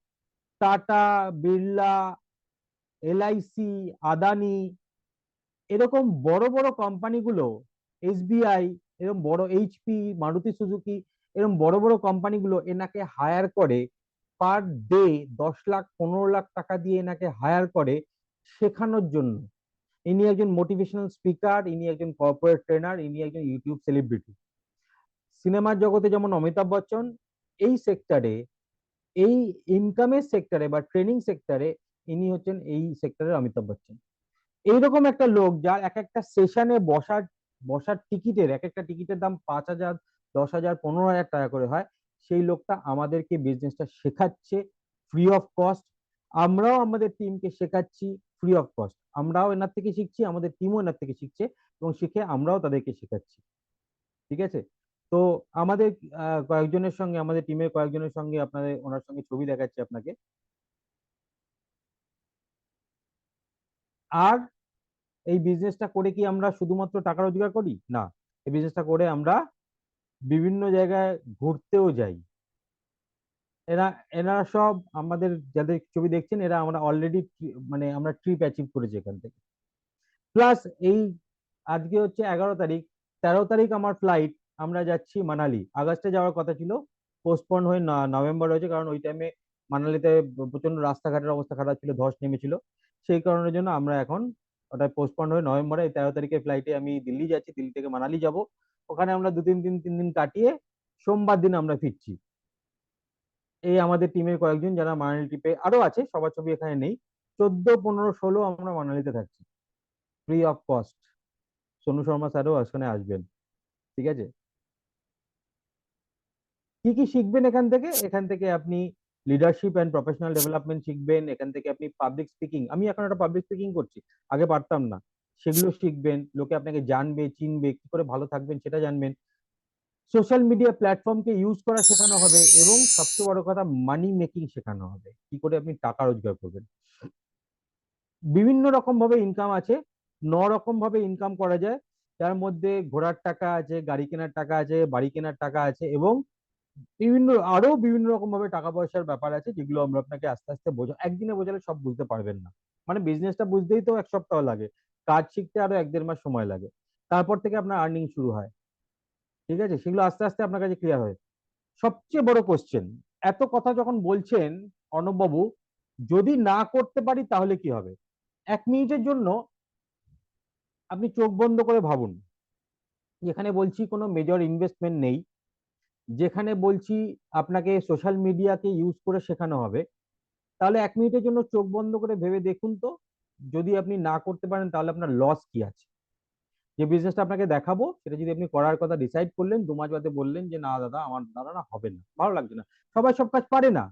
Tata, Birla, LIC, Adani, এরকম বড় বড় কোম্পানিগুলো, এসবিআই, এরকম বড় এইচপি, মারুতি সুজুকি, এরকম বড় বড় কোম্পানিগুলো এনাকে হায়ার করে পার ডে 10 লাখ 15 লাখ টাকা দিয়ে এনাকে হায়ার করে শেখানোর জন্য। ইনি একজন মোটিভেশনাল স্পিকার, ইনি একজন কর্পোরেট ট্রেনার, ইনি একজন ইউটিউব সেলিব্রিটি। সিনেমার জগতে যেমন অমিতাভ বচ্চন, এই সেক্টরে, এই ইনকামের সেক্টরে বা ট্রেনিং সেক্টরে ইনি হচ্ছেন এই সেক্টরের অমিতাভ বচ্চন। এইরকম একটা লোক যার এক একটা সেশনে বসার বসার টিকিটের, এক একটা টিকিটের দাম 5,000, 10,000, 15,000 টাকা করে হয়, সেই লোকটা আমাদেরকে বিজনেসটা শেখাচ্ছে ফ্রি অফ কস্ট। আমরাও আমাদের টিমকে শেখাচ্ছি ফ্রি অফ কস্ট। আমরাও এনার থেকে শিখছি, আমাদের টিমও এনার থেকে শিখছে, এবং শিখে আমরাও তাদেরকে শেখাচ্ছি। ঠিক আছে, তো আমাদের কয়েকজনের সঙ্গে, আমাদের টিমের কয়েকজনের সঙ্গে আপনাদের ওনার সঙ্গে ছবি দেখাচ্ছি আপনাকে। আর এই বিজনেসটা করে কি আমরা শুধুমাত্র টাকা রোজগার করি? না, এই বিজনেসটা করে আমরা বিভিন্ন জায়গায় ঘুরতেও যাই। এরা এনারা সব আমাদের যাদের ছবি দেখছেন, এরা আমরা অলরেডি মানে আমরা ট্রিপ অ্যাচিভ করেছি এখান থেকে। প্লাস এই আজকে হচ্ছে 11 তারিখ, 13 তারিখ আমার ফ্লাইট, আমরা যাচ্ছি মানালি। আগস্টে যাওয়ার কথা ছিল, পোস্টপন্ড হয়ে নভেম্বর হয়েছে, কারণ ওই টাইমে মানালিতে প্রচন্ড রাস্তাঘাটের অবস্থা খারাপ ছিল, ধস নেমেছিল। সেই কারণের জন্য আমরা এখন ওটা পোস্টপন্ড হয়ে নভেম্বরে 13 তারিখের ফ্লাইটে আমি দিল্লি যাচ্ছি, দিল্লি থেকে মানালি যাব। ওখানে আমরা 2-3 দিন কাটিয়ে সোমবার দিন আমরা ফিরছি। এই আমাদের টিমের কয়েকজন যারা মানালি ট্রিপে, আরো আছে, সবার ছবি এখানে নেই। 14, 15, 16 আমরা মানালিতে থাকছি free of cost. Sonu Sharma স্যারও ওখানে আসবেন। ঠিক আছে, কি কি শিখবেন এখান থেকে? এখান থেকে আপনি লিডারশিপ এন্ড প্রফেশনাল ডেভেলপমেন্ট শিখবেন। এখান থেকে আপনি পাবলিক স্পিকিং, আমি এখন একটা পাবলিক স্পিকিং করছি, আগে পারতাম না, সেগুলো শিখবেন। লোকে আপনাকে জানবে, চিনবে, কি করে ভালো থাকবেন সেটা জানবেন। সোশ্যাল মিডিয়া প্ল্যাটফর্মকে ইউজ করা শেখানো হবে, এবং সবচেয়ে বড় কথা মানি মেকিং শেখানো হবে, কি করে আপনি টাকা রোজগার করবেন। বিভিন্ন রকম ভাবে ইনকাম আছে, 9 রকম ভাবে ইনকাম করা যায়, যার মধ্যে ঘোরার টাকা আছে, গাড়ি কেনার টাকা আছে, বাড়ি কেনার টাকা আছে, এবং বিভিন্ন রকম ভাবে টাকা পয়সার ব্যাপার আছে, যেগুলো আমরা আপনাকে আস্তে আস্তে একদিনে বোঝালে সব বুঝতে পারবেন না। মানে বিজনেসটা বুঝতেই তো 1 সপ্তাহ লাগে, কাজ শিখতে আরো 1-1.5 মাস সময় লাগে, তারপর থেকে আপনার আর্নিং শুরু হয়। ঠিক আছে, সেগুলো আস্তে আস্তে আপনার কাছে ক্লিয়ার হয়। সবচেয়ে বড় কোশ্চেন, এত কথা যখন বলছেন অর্ণব বাবু, যদি না করতে পারি তাহলে কি হবে? 1 মিনিটের জন্য আপনি চোখ বন্ধ করে ভাবুন, যেখানে বলছি কোনো মেজর ইনভেস্টমেন্ট নেই, যেখানে বলছি আপনাকে সোশ্যাল মিডিয়াকে ইউজ করে শেখানো হবে, তাহলে 1 মিনিটের জন্য চোখ বন্ধ করে ভেবে দেখুন তো, যদি আপনি না করতে পারেন তাহলে আপনার লস কি আছে। যে বিজনেসটা আপনাকে দেখাবো সেটা যদি আপনি করার কথা ডিসাইড করলেন, 2 মাস বাদে বললেন যে না দাদা, আমার দ্বারা না হবে না, ভালো লাগছে না। সবাই সব কাজ পারে না,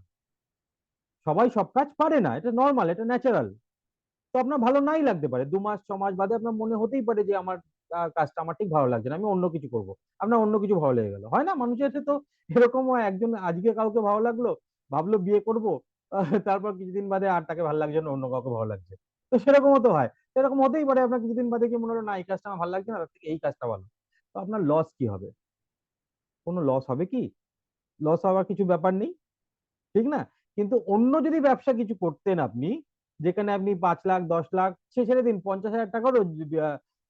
সবাই সব কাজ পারে না, এটা নর্মাল, এটা ন্যাচারাল। তো আপনার ভালো নাই লাগতে পারে, 2 মাস 6 মাস বাদে আপনার মনে হতেই পারে যে আমার কাজটা আমার ঠিক ভালো লাগছে না, আমি অন্য কিছু করব। আপনার অন্য কিছু ভালো লেগে গেল, হয় না মানুষের সাথে? তো এরকম হয়, একজন আজকে কাউকে ভালো লাগলো, ভাবলো বিয়ে করব, তারপর কিছুদিন বাদে আর তাকে ভালো লাগছে না, অন্য কাউকে ভালো লাগছে। তো সেরকমও তো হয়, সেরকম হতেই পারে, আপনার কিছুদিন বাদে কি মনে হলো, না এই কাজটা আমার ভালো লাগছে না, তার থেকে এই কাজটা ভালো। তো আপনার লস কি হবে? কোনো লস হবে কি? লস হওয়ার কিছু ব্যাপার নেই, ঠিক না? কিন্তু অন্য যদি ব্যবসা কিছু করতেন আপনি, যেখানে আপনি 5 লাখ 10 লাখ, সে ছেড়ে দিন 50,000 টাকারও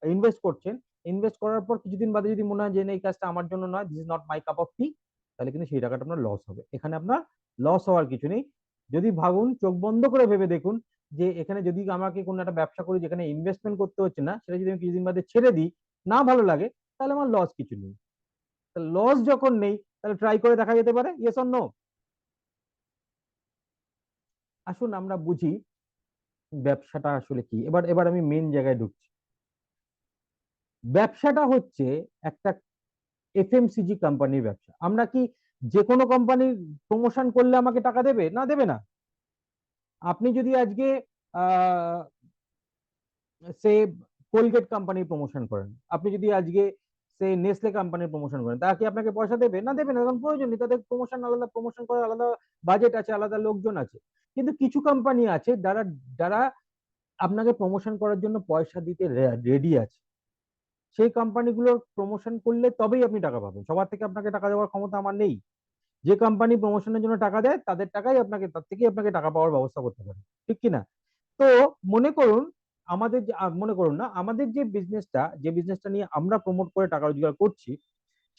ইনভেস্ট করছেন, ইনভেস্ট করার পর কিছুদিন বাদে যদি মনে হয় যে না, এই কাজটা আমার জন্য নয়, this is not my cup of tea, তাহলে কিন্তু সেই টাকাটা আপনার লস হবে। এখানে আপনার লস হওয়ার কিছু নেই। যদি ভাবুন, চোখ বন্ধ করে ভেবে দেখুন যে এখানে যদি আমাকে কোনো একটা ব্যবসা করি যেখানে ইনভেস্টমেন্ট করতে হচ্ছে না, সেটা যদি আমি কিছুদিন বাদে ছেড়ে দিই, না ভালো লাগে, তাহলে আমার লস কিছু নেই। লস যখন নেই, তাহলে ট্রাই করে দেখা যেতে পারে। Yes or no? আসুন আমরা বুঝি ব্যবসাটা আসলে কি। এবার এবার আমি মেন জায়গায় ঢুকছি। ব্যবসাটা হচ্ছে একটা এফএমসিজি কোম্পানির ব্যবসা। আমরা কি যে কোনো কোম্পানির প্রমোশন করলে আমাকে টাকা দেবে? না, দেবে না। আপনি যদি আজকে আহ সে কোলগেট কোম্পানির প্রমোশন করেন, আপনি যদি আজকে সে নেসলে কোম্পানির প্রমোশন করেন, তারা কি আপনাকে পয়সা দেবে? না, দেবে না, কারণ প্রয়োজন নেই, তাদের প্রমোশন আলাদা, প্রমোশন করার আলাদা বাজেট আছে, আলাদা লোকজন আছে। কিন্তু কিছু কোম্পানি আছে যারা যারা আপনাকে প্রমোশন করার জন্য পয়সা দিতে রেডি আছে। সেই কোম্পানিগুলোর প্রমোশন করলে তবেই আপনি টাকা পাবেন। সবার থেকে আপনাকে টাকা দেওয়ার ক্ষমতা আমার নেই। যে কোম্পানি প্রমোশনের জন্য টাকা দেয়, তাদের টাকাই আপনাকে, তার থেকেই আপনাকে টাকা পাওয়ার ব্যবস্থা করতে পারে, ঠিক কি না? তো মনে করুন, মনে করুন না, আমাদের যে বিজনেসটা নিয়ে আমরা প্রমোট করে টাকা রোজগার করছি,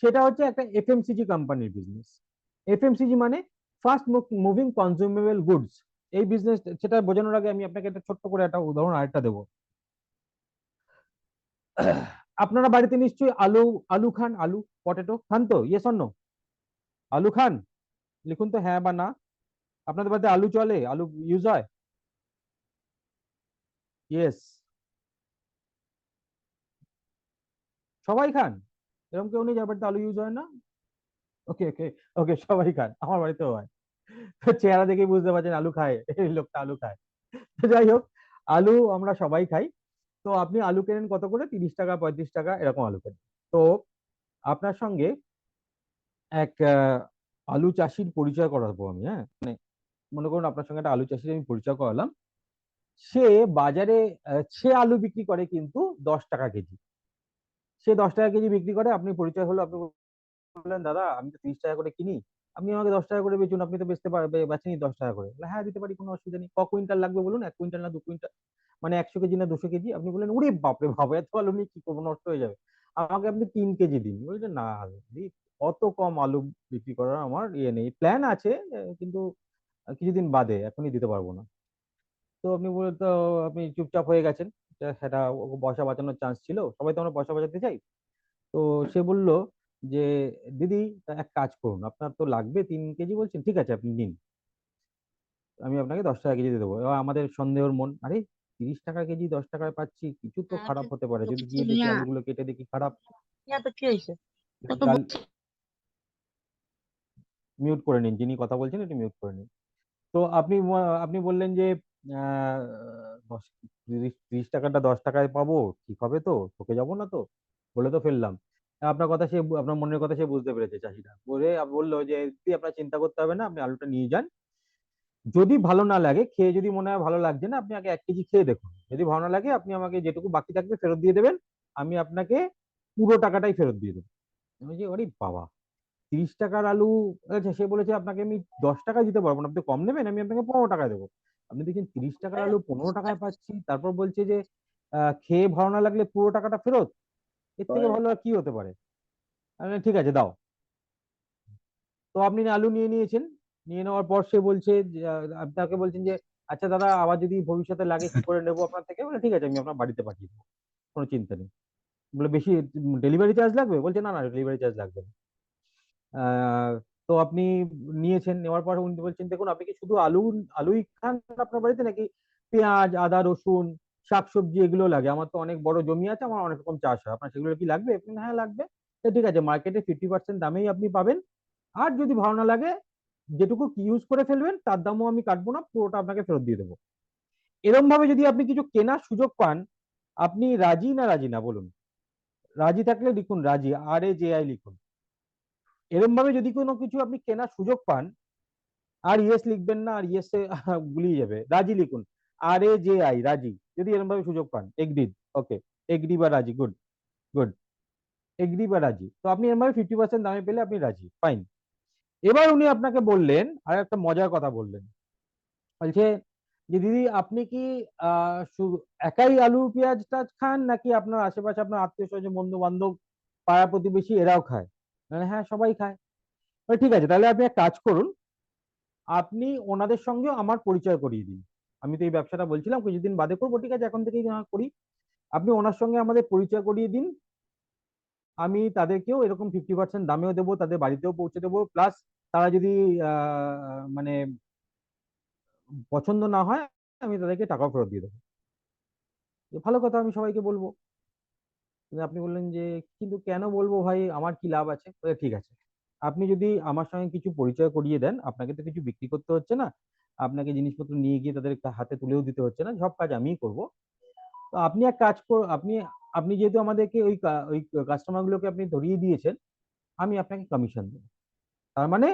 সেটা হচ্ছে একটা এফএমসিজি কোম্পানির বিজনেস। এফএমসিজি মানে ফাস্ট মুভিং কনজিউমেবল গুডস। এই বিজনেস, সেটা বোঝানোর আগে আমি আপনাকে একটা ছোট্ট করে একটা উদাহরণ আরেকটা দেবো। আপনারা বাড়িতে নিশ্চয়ই আলু আলু খান, আলু পটেটো খান তো? Yes or no? আলু খান? লিখুন তো হ্যাঁ বা না। আপনাদের বাড়িতে আলু চলে? আলু ইউজ হয়? ইয়েস। সবাই খান? এরকম কেউ নেই যার বাড়িতে আলু ইউজ হয় না? ওকে ওকে ওকে, সবাই খান, আমার বাড়িতেও হয়। তো চেহারা দেখেই বুঝতে পারছেন আলু খায়, এই লোকটা আলু খায়। তো যাই হোক, আলু আমরা সবাই খাই। তো আপনি আলু কেনেন কত করে? 30 টাকা, 35 টাকা, এরকম আলু কেনেন। তো আপনার সঙ্গে এক আলু চাষির পরিচয় করাবো আমি, হ্যাঁ? মানে মনে করুন আপনার সঙ্গে একটা আলু চাষির আমি পরিচয় করালাম। সে বাজারে সে আলু বিক্রি করে কিন্তু 10 টাকা কেজি। সে 10 টাকা কেজি বিক্রি করে, আপনি পরিচয় হলো, আপনি বললেন দাদা আমি তো 30 টাকা করে কিনি, আপনি আমাকে 10 টাকা করে বেচুন, আপনি তো বেচেনি 10 টাকা করে। হ্যাঁ, দিতে পারি, কোনো অসুবিধা নেই। ক কুইন্টাল লাগবে বলুন? 1 কুইন্টাল না 2 কুইন্টাল? মানে 100 কেজি না 200 কেজি? আপনি বললেন ওরে বাপরে বাপ, এত আলু নিয়ে কি করবো, নষ্ট হয়ে যাবে, আমাকে আপনি 3 কেজি দিন। বললেন না দিদি, অত কম আলু বিক্রি করার আমার ইয়ে নেই, প্ল্যান আছে, কিন্তু কিছুদিন বাদে, এখনই দিতে পারবো না। তো আপনি বলে তো আপনি চুপচাপ হয়ে গেছেন। সেটা পয়সা বাঁচানোর চান্স ছিল, সবাই তো আমরা পয়সা বাঁচাতে চাই। তো সে বলল যে দিদি, এক কাজ করুন, আপনার তো লাগবে 3 কেজি বলছেন, ঠিক আছে আপনি নিন, আমি আপনাকে 10 টাকা কেজি দিয়ে দেবো। এবার আমাদের সন্দেহর মন, আরে 30 টাকা কেজি 10 টাকায় পাচ্ছি, কিছু তো খারাপ হতে পারে, যদি গিয়ে দেখি আলুগুলো কেটে দেখি খারাপ। মিউট করে নিন, যিনি কথা বলছেন একটু মিউট করে নিন। তো আপনি বললেন যে আহ 30 টাকাটা 10 টাকায় পাবো, ঠিক হবে তো? ঠকে যাবো না তো? বলে তো ফেললাম। আপনার কথা সে, আপনার মনের কথা সে বুঝতে পেরেছে চাষিটা, বলে বললো যে দিদি আপনার চিন্তা করতে হবে না, আপনি আলুটা নিয়ে যান। যদি ভালো না লাগে, খেয়ে যদি মনে হয় ভালো লাগছে না, আপনি আগে 1 কেজি খেয়ে দেখুন, যদি ভালো না লাগে আপনি আমাকে যেটুকু বাকি থাকবে ফেরত দিয়ে দেবেন, আমি আপনাকে পুরো টাকাটাই ফেরত দিয়ে দেবো। আমি বলছি আরে বাবা, 30 টাকার আলু! আচ্ছা, সে বলেছে আপনাকে আমি 10 টাকায় দিতে পারবো না, আপনি কম নেবেন, আমি আপনাকে 15 টাকায় দেবো। আপনি দেখছেন 30 টাকার আলু 15 টাকায় পাচ্ছি, তারপর বলছে যে খেয়ে ভালো না লাগলে পুরো টাকাটা ফেরত। এর থেকে ভালো আর কি হতে পারে? আমি বললাম, ঠিক আছে দাও। তো আপনি আলু নিয়ে নিয়েছেন। নিয়ে নেওয়ার পর সে বলছে আপনাকে বলছেন যে আচ্ছা দাদা, আবার যদি ভবিষ্যতে লাগে কি করে নেবো আপনার থেকে? বলে ঠিক আছে, আমি আপনার বাড়িতে পাঠিয়ে দেবো, কোনো চিন্তা নেই। বলে বেশি ডেলিভারি চার্জ লাগবে? বলছে না না, ডেলিভারি চার্জ লাগবে না। আহ, তো আপনি নিয়েছেন, নেওয়ার পর উনি বলছেন দেখুন, আপনি কি শুধু আলুই খান আপনার বাড়িতে, নাকি পেঁয়াজ, আদা, রসুন, শাকসবজি এগুলো লাগে? আমার তো অনেক বড় জমি আছে, আমার অনেক রকম চাষ হয়, আপনার সেগুলো কি লাগবে? আপনি বললেন, হ্যাঁ লাগবে। তো ঠিক আছে, মার্কেটে 50% দামেই আপনি পাবেন। আর যদি ভালো না লাগে, যেটুকু ইউজ করে ফেলবেন তার দামও আমি কাটবো না, পুরোটা আপনাকে ফেরত দিয়ে দেবো। এরকম ভাবে যদি আপনি কিছু কেনার সুযোগ পান, আপনি রাজি না রাজি না বলুন? রাজি থাকলে লিখুন রাজি, RAJI লিখুন। এরকম ভাবে যদি কোনো কিছু আপনি কেনার সুযোগ পান, আর ইয়েস লিখবেন না, আর ইয়েস গুলিয়ে যাবে, রাজি লিখুন, RAJI রাজি। যদি এরকম ভাবে সুযোগ পান, এগ্রিড, ওকে, এগ্রি বা রাজি, গুড গুড, এগ্রি বা রাজি। তো আপনি এরকম ভাবে 50% দামে পেলে আপনি রাজি, ফাইন। এবার উনি আপনাকে বললেন, আর একটা মজার কথা বললেন, বলছে যে দিদি আপনি কি একাই আলু পেঁয়াজ টাজ খান, নাকি আপনার আশেপাশে আপনার আত্মীয় স্বজন বন্ধু বান্ধব পাড়া প্রতিবেশী এরাও খায়? হ্যাঁ সবাই খায়। ঠিক আছে, তাহলে আপনি এক কাজ করুন, আপনি ওনাদের সঙ্গেও আমার পরিচয় করিয়ে দিন। আমি তো এই ব্যবসাটা বলছিলাম কিছুদিন বাদে করবো, ঠিক আছে এখন থেকেই করি। আপনি ওনার সঙ্গে আমাদের পরিচয় করিয়ে দিন, আমি তাদেরকেও এরকম 50% দামেও দেবো, তাদের বাড়িতেও পৌঁছে দেবো, প্লাস তারা যদি মানে পছন্দ না হয় আমি তাদেরকে টাকা ফেরত দিয়ে দেবো। ভালো কথা, আমি সবাইকে বলবো। কিন্তু আপনি বললেন যে কিন্তু কেন বলবো ভাই, আমার কি লাভ আছে? ঠিক আছে, আপনি যদি আমার সঙ্গে কিছু পরিচয় করিয়ে দেন, আপনাকে তো কিছু বিক্রি করতে হচ্ছে না, আপনাকে জিনিসপত্র নিয়ে গিয়ে তাদের হাতে তুলেও দিতে হচ্ছে না, সব কাজ আমিই করব। তো আপনি এক কাজ আপনি আপনি যেহেতু আমাদেরকে ওই কাস্টমার গুলোকে আপনি ধরিয়ে দিয়েছেন, আমি আপনাকে কমিশন দেবো। তার মানে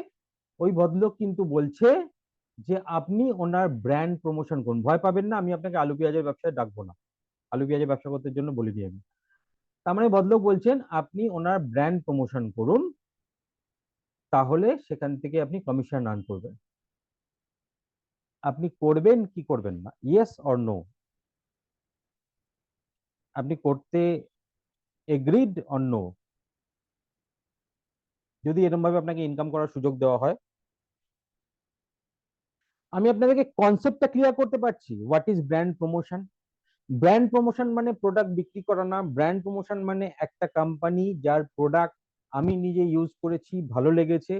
ওই ভদ্রলোক কিন্তু বলছে যে আপনি ওনার ব্র্যান্ড প্রমোশন করুন, ভয় পাবেন না, আমি আপনাকে আলু পেঁয়াজের ব্যবসায় ডাকবো না, আলু পেঁয়াজের ব্যবসা করতে জন্য বলিনি আমি। তার মানে ভদ্রলোক বলছেন আপনি ওনার ব্র্যান্ড প্রমোশন করুন, তাহলে সেখান থেকে আপনি কমিশন আর্ন করবেন। আপনি করবেন কি করবেন না, ইয়েস অর নো? আপনি করতে এগ্রিড অর নো? যদি এরকম ভাবে আপনাকে ইনকাম করার সুযোগ দেওয়া হয়, আমি আপনাদেরকে কনসেপ্টটা ক্লিয়ার করতে পারছি। What is brand promotion? Brand promotion মানে প্রোডাক্ট বিক্রি করা না। ব্র্যান্ড প্রমোশন মানে একটা কোম্পানি যার প্রোডাক্ট আমি নিজে ইউজ করেছি, ভালো লেগেছে,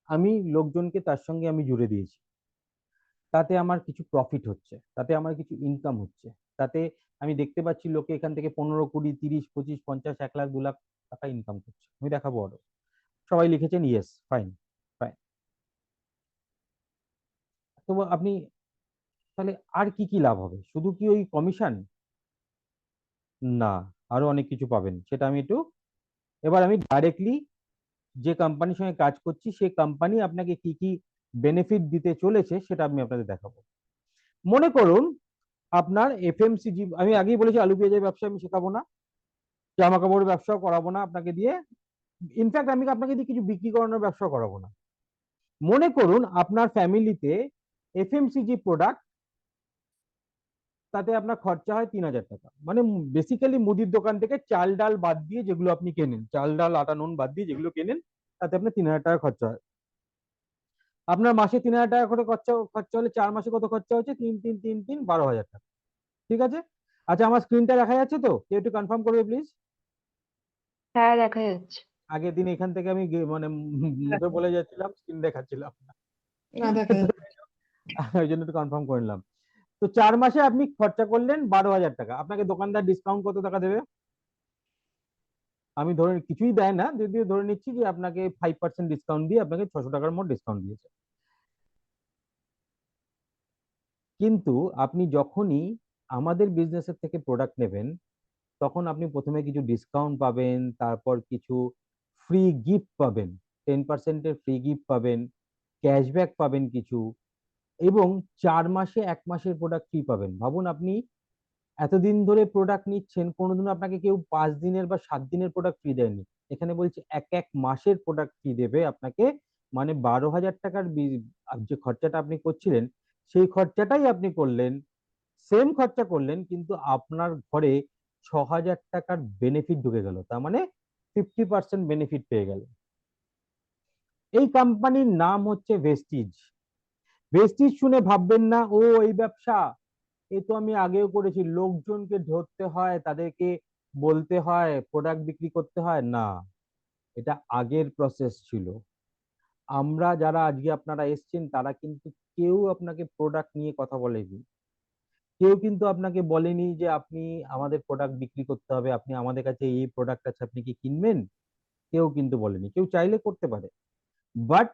আমি লোকজনকে তার সঙ্গে আমি জুড়ে দিয়েছি, তাতে আমার কিছু প্রফিট হচ্ছে, তাতে আমার কিছু ইনকাম হচ্ছে, তাতে আমি দেখতে পাচ্ছি লোকে এখান থেকে 15, 20, 30, 25, 50, 1 লাখ, 2 লাখ টাকা ইনকাম করছে, আমি দেখাবো আরো। সবাই লিখেছেন ইয়েস, ফাইন ফাইন। তো আপনি তাহলে আর কি কি লাভ হবে? শুধু কি ওই কমিশন? না, আরো অনেক কিছু পাবেন, সেটা আমি একটু এবার আমি ডাইরেক্টলি যে কোম্পানির সঙ্গে কাজ করছি সেই কোম্পানি আপনাকে কি কি বেনিফিট দিতে চলেছে সেটা আমি আপনাদের দেখাবো। মনে করুন আপনার এফএমসিজি, আমি আগেই বলেছি আলু পেঁয়াজের ব্যবসা আমি শেখাবো না, জামা কাপড়ের ব্যবসাও করাবো না আপনাকে দিয়ে, ইনফ্যাক্ট আমি আপনাকে দিয়ে কিছু বিক্রি করানোর ব্যবসাও করাবো না। মনে করুন আপনার ফ্যামিলিতে এফএমসিজি প্রোডাক্ট, তাতে আপনার খরচা হয় 3,000 টাকা, মানে বেসিক্যালি মুদির দোকান থেকে চাল ডাল বাদ দিয়ে যেগুলো আপনি কেনেন, চাল ডাল আটা নুন বাদ দিয়ে যেগুলো কেনেন, তাতে আপনার 3,000 টাকা খরচা হয়। আপনার মাসে 3,000 টাকা করে খরচা খরচা হলে 4 মাসে কত খরচা হচ্ছে? 3, 3, 3, 3, 12,000 টাকা। ঠিক আছে? আচ্ছা, আমার স্ক্রিনটা দেখা যাচ্ছে তো? কেউ একটু কনফার্ম করবে প্লিজ। হ্যাঁ দেখা যাচ্ছে। আগের দিন এখান থেকে আমি মানে মুখে বলে যাচ্ছিলাম, স্ক্রিন দেখাচ্ছিলাম না। না দেখা যাচ্ছে। ওই জন্য একটু কনফার্ম করে নিলাম। তো 4 মাসে আপনি খরচা করলেন 12,000 টাকা, আপনাকে দোকানদার ডিসকাউন্ট কত টাকা দেবে? আমি ধরে কিছুই দেয় না, যদিও ধরে নিচ্ছি যে আপনাকে 5% ডিসকাউন্ট দিয়ে আপনাকে 600 টাকার মোট ডিসকাউন্ট দিয়েছে। কিন্তু আপনি যখনই আমাদের বিজনেসের থেকে প্রোডাক্ট নেবেন, তখন আপনি প্রথমে কিছু ডিসকাউন্ট পাবেন, তারপর কিছু ফ্রি গিফট পাবেন, 10% ফ্রি গিফট পাবেন, ক্যাশব্যাক পাবেন কিছু, এবং 4 মাসে 1 মাসের প্রোডাক্ট ফ্রি পাবেন। ভাবুন আপনি এতদিন ধরে প্রোডাক্ট নিচ্ছেন, কোনোদিনও আপনাকে কেউ 5 দিনের বা 7 দিনের প্রোডাক্ট ফ্রি দেয়নি, এখানে বলছে এক এক মাসের প্রোডাক্ট ফ্রি দেবে আপনাকে। মানে 12,000 টাকার যে খরচাটা আপনি করছিলেন, সেই খরচাটাই আপনি করলেন, সেম খরচা করলেন, কিন্তু আপনার ঘরে 6,000 টাকার বেনিফিট ঢুকে গেল, তার মানে 50% বেনিফিট পেয়ে গেল। এই কোম্পানির নাম হচ্ছে ভেস্টিজ। ভেস্টিজ শুনে ভাববেন না ও এই ব্যবসা, এ তো আমি আগেও করেছি, লোকজনকে ধরতে হয়, তাদেরকে বলতে হয়, প্রোডাক্ট বিক্রি করতে হয়, না, এটা আগের প্রসেস ছিল। আমরা যারা আজকে আপনারা এসছেন তারা কিন্তু কেউ আপনাকে প্রোডাক্ট নিয়ে কথা বলেনি, কেউ কিন্তু আপনাকে বলেনি যে আপনি আমাদের প্রোডাক্ট বিক্রি করতে হবে, আপনি আমাদের কাছে এই প্রোডাক্ট আছে আপনি কি কিনবেন, কেউ কিন্তু বলেনি। কেউ চাইলে করতে পারে, বাট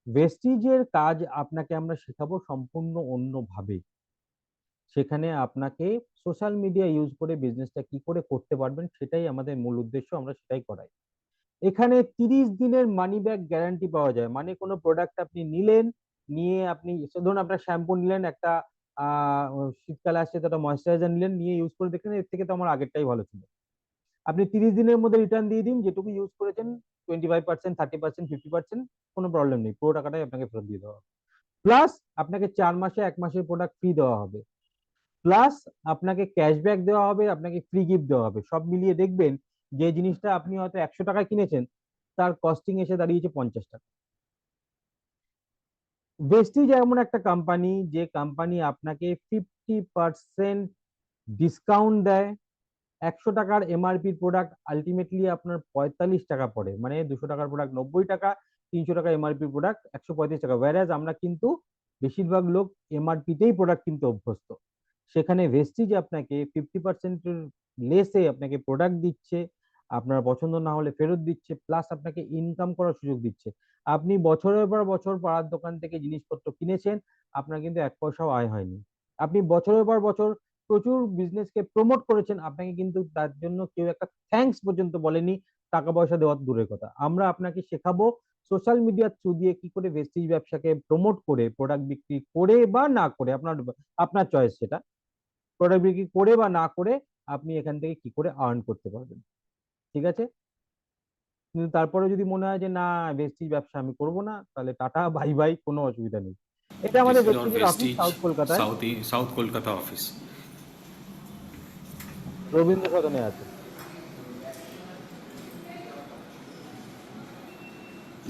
ভেস্টিজের কাজ আপনাকে আমরা শেখাবো সম্পূর্ণ অন্যভাবে। সেখানে আপনাকে সোশ্যাল মিডিয়া ইউজ করে বিজনেসটা কি করে করতে পারবেন সেটাই আমাদের মূল উদ্দেশ্য, আমরা সেটাই করাই। এখানে 30 দিনের মানি ব্যাক গ্যারান্টি পাওয়া যায়, মানে কোনো প্রোডাক্ট আপনি নিলেন, নিয়ে আপনি ধরুন আপনার শ্যাম্পু নিলেন একটা, শীতকালে আসছে তো একটা ময়েশ্চারাইজার নিলেন, নিয়ে ইউজ করে দেখলেন এর থেকে তো আমার আগেরটাই ভালো ছিল, আপনি 30 দিনের মধ্যে রিটার্ন দিয়ে দিন, যেটুকু ইউজ করেছেন 25%, 30%, 50%, কোনো প্রবলেম নেই, পুরো টাকাটাই আপনাকে ফেরত দিয়ে দেওয়া হবে। প্লাস আপনাকে 4 মাসে 1 মাসের প্রোডাক্ট ফ্রি দেওয়া হবে, প্লাস আপনাকে ক্যাশব্যাক দেওয়া হবে, আপনাকে ফ্রি গিফট দেওয়া হবে। সব মিলিয়ে দেখবেন যে জিনিসটা আপনি হয়তো 100 টাকায় কিনেছেন, তার কস্টিং এসে দাঁড়িয়েছে 50 টাকা। ভেস্টিজ এমন একটা কোম্পানি, যে কোম্পানি আপনাকে 50% ডিসকাউন্ট দেয়। 100 টাকার এমআরপির প্রোডাক্ট আলটিমেটলি আপনার 45 টাকা পড়ে, মানে 200 টাকার প্রোডাক্ট 90 টাকা, 300 টাকা এমআরপি প্রোডাক্ট 135 টাকা। ওয়্যারাজ আমরা কিন্তু বেশিরভাগ লোক এমআরপিতেই প্রোডাক্ট কিনতে অভ্যস্ত, সেখানে ভেস্টিজ আপনাকে 50% লেসে আপনাকে প্রোডাক্ট দিচ্ছে, আপনার পছন্দ না হলে ফেরত দিচ্ছে, প্লাস আপনাকে ইনকাম করার সুযোগ দিচ্ছে। আপনি বছরের পর বছর পাড়ার দোকান থেকে জিনিসপত্র কিনেছেন, আপনার কিন্তু 1 পয়সাও আয় হয়নি। আপনি বছরের পর বছর প্রচুর বিজনেসকে প্রমোট করেছেন, আপনাকে কিন্তু তার জন্য কেউ একটা থ্যাঙ্কস পর্যন্ত বলেনি, টাকা পয়সা দেওয়ার দূরের কথা। আমরা আপনাকে শেখাবো সোশ্যাল মিডিয়ার থ্রু দিয়ে কি করে ভেস্টিজ ব্যবসাকে প্রমোট করে, প্রোডাক্ট বিক্রি করে বা না করে, আপনার আপনার চয়েস সেটা, প্রোডাক্ট বিক্রি করে বা না করে আপনি এখান থেকে কি করে আর্ন করতে পারবেন, ঠিক আছে? কিন্তু তারপরে যদি মনে হয় যে না ভেস্টিজ ব্যবসা আমি করব না, তাহলে টাটা বাই বাই, কোনো অসুবিধা নেই। এটা আমাদের ভেস্টিজের অফিস, সাউথ কলকাতায়, সাউথ কলকাতা অফিস, রবীন্দ্র সদনে আছে।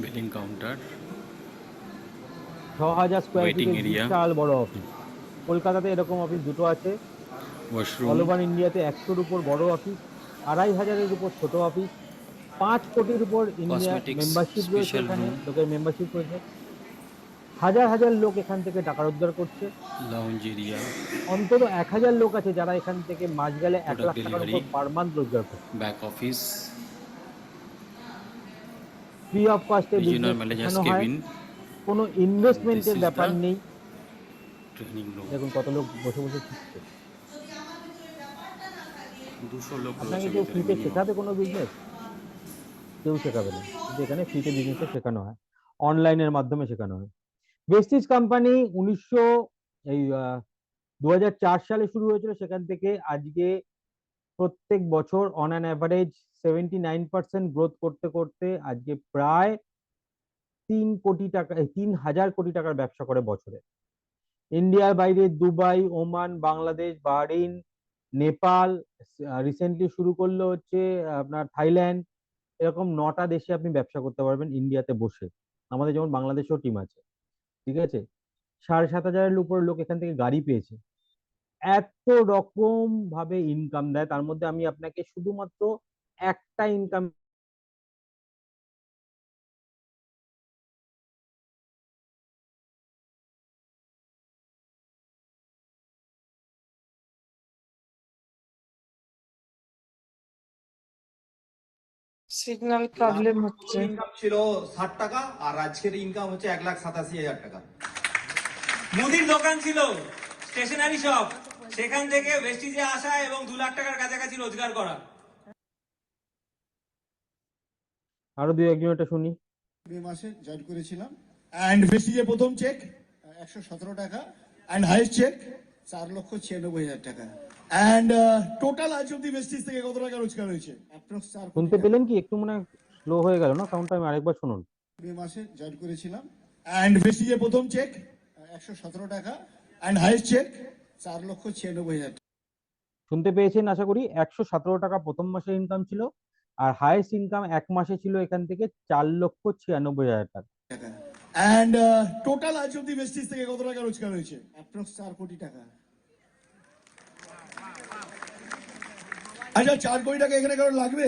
বিলিং কাউন্টার, 6000 স্কোয়ার Waiting ফিটের area। বিশাল বড় অফিস। কলকাতাতে এরকম অফিস দুটো আছে, ওয়াশরুম, অল ওভার ইন্ডিয়াতে 100-র উপর বড় অফিস, 2500-এর উপর ছোট অফিস, 5 কোটির উপর ইন্ডিয়া Cosmetics, মেম্বারশিপ রয়েছে, special এখানে room। লোকের মেম্বারশিপ রয়েছে। হাজার হাজার লোক এখান থেকে টাকা রোজগার করছে। লাউঞ্জ এরিয়া, অন্তত 1000 লোক আছে যারা এখান থেকে মাস গেলে 1 Product লাখ টাকার উপর delivery। পার মান্থ রোজগার করছে। ব্যাক অফিস, ফ্রি অফ কস্টে রিজিওনাল বিজনেস ম্যানেজার্স শেখানো হয়, কেবিন, কোনো ইনভেস্টমেন্টের This is ব্যাপার the নেই। Training room. দেখুন কত লোক বসে বসে শিখছে। 200 লোক আপনাকে রয়েছে কেউ ভিতরে ফ্রিতে minimum। শেখাবে কোনো বিজনেস? কেউ শেখাবে না, কিন্তু এখানে ফ্রিতে বিজনেস শেখানো হয়, অনলাইনের মাধ্যমে শেখানো হয়। ভেস্টিজ কোম্পানি 2004 সালে শুরু হয়েছিল, সেখান থেকে আজকে প্রত্যেক বছর অন অ্যান অ্যাভারেজ 79% গ্রোথ করতে করতে আজকে প্রায় 3,000 কোটি টাকার ব্যবসা করে বছরে। ইন্ডিয়ার বাইরে Dubai, Oman, Bangladesh, Bahrain, Nepal, recently শুরু করলো হচ্ছে আপনার থাইল্যান্ড, এরকম 9টা দেশে আপনি ব্যবসা করতে পারবেন ইন্ডিয়াতে বসে। আমাদের যেমন বাংলাদেশেও টিম আছে, ঠিক আছে? 7,500-এর উপর লোক এখান থেকে গাড়ি পেয়েছে। এত রকম ভাবে ইনকাম দেয়, তার মধ্যে আমি আপনাকে শুধুমাত্র একটা ইনকাম সিগন্যাল প্রবলেম হচ্ছে। ইনকাম ছিল 60 টাকা আর আজকের ইনকাম হচ্ছে 1,87,000 টাকা। মুদির দোকান ছিল, স্টেশনারি শপ, সেখান থেকে ভেস্টিজে আসা এবং 2 লাখ টাকার কাছাকাছি রোজগার করা। আরো 2-1 এটা শুনি। মে মাসে জয়েন করেছিলাম এন্ড ভেস্টিজে প্রথম চেক 117 টাকা এন্ড হাইয়েস্ট চেক 4,96,000 টাকা এন্ড টোটাল আজ অব্দি ভেস্টিজ থেকে কত টাকা রোজগার হয়েছে? অ্যাপ্রক্স 4 কোটি শুনতে পেলেন কি? একটু মনে স্লো হয়ে গেল না সাউন্ডটা, আমি আরেকবার শুনুন। মে মাসে জয়েন করেছিলাম এন্ড ভেস্টিজে প্রথম চেক 117 টাকা এন্ড হাইয়েস্ট চেক 4,96,000 টাকা। শুনতে পেয়েছেন আশা করি। 117 টাকা প্রথম মাসে ইনকাম ছিল, আর হাইয়েস্ট ইনকাম 1 মাসে ছিল এখান থেকে 4,96,000 টাকা। এন্ড টোটাল আজ অব্দি ভেস্টিজ থেকে কত টাকা রোজগার হয়েছে? অ্যাপ্রক্স 4 কোটি টাকা। আচ্ছা 4 কোটি টাকা এখানে কারণ লাগবে?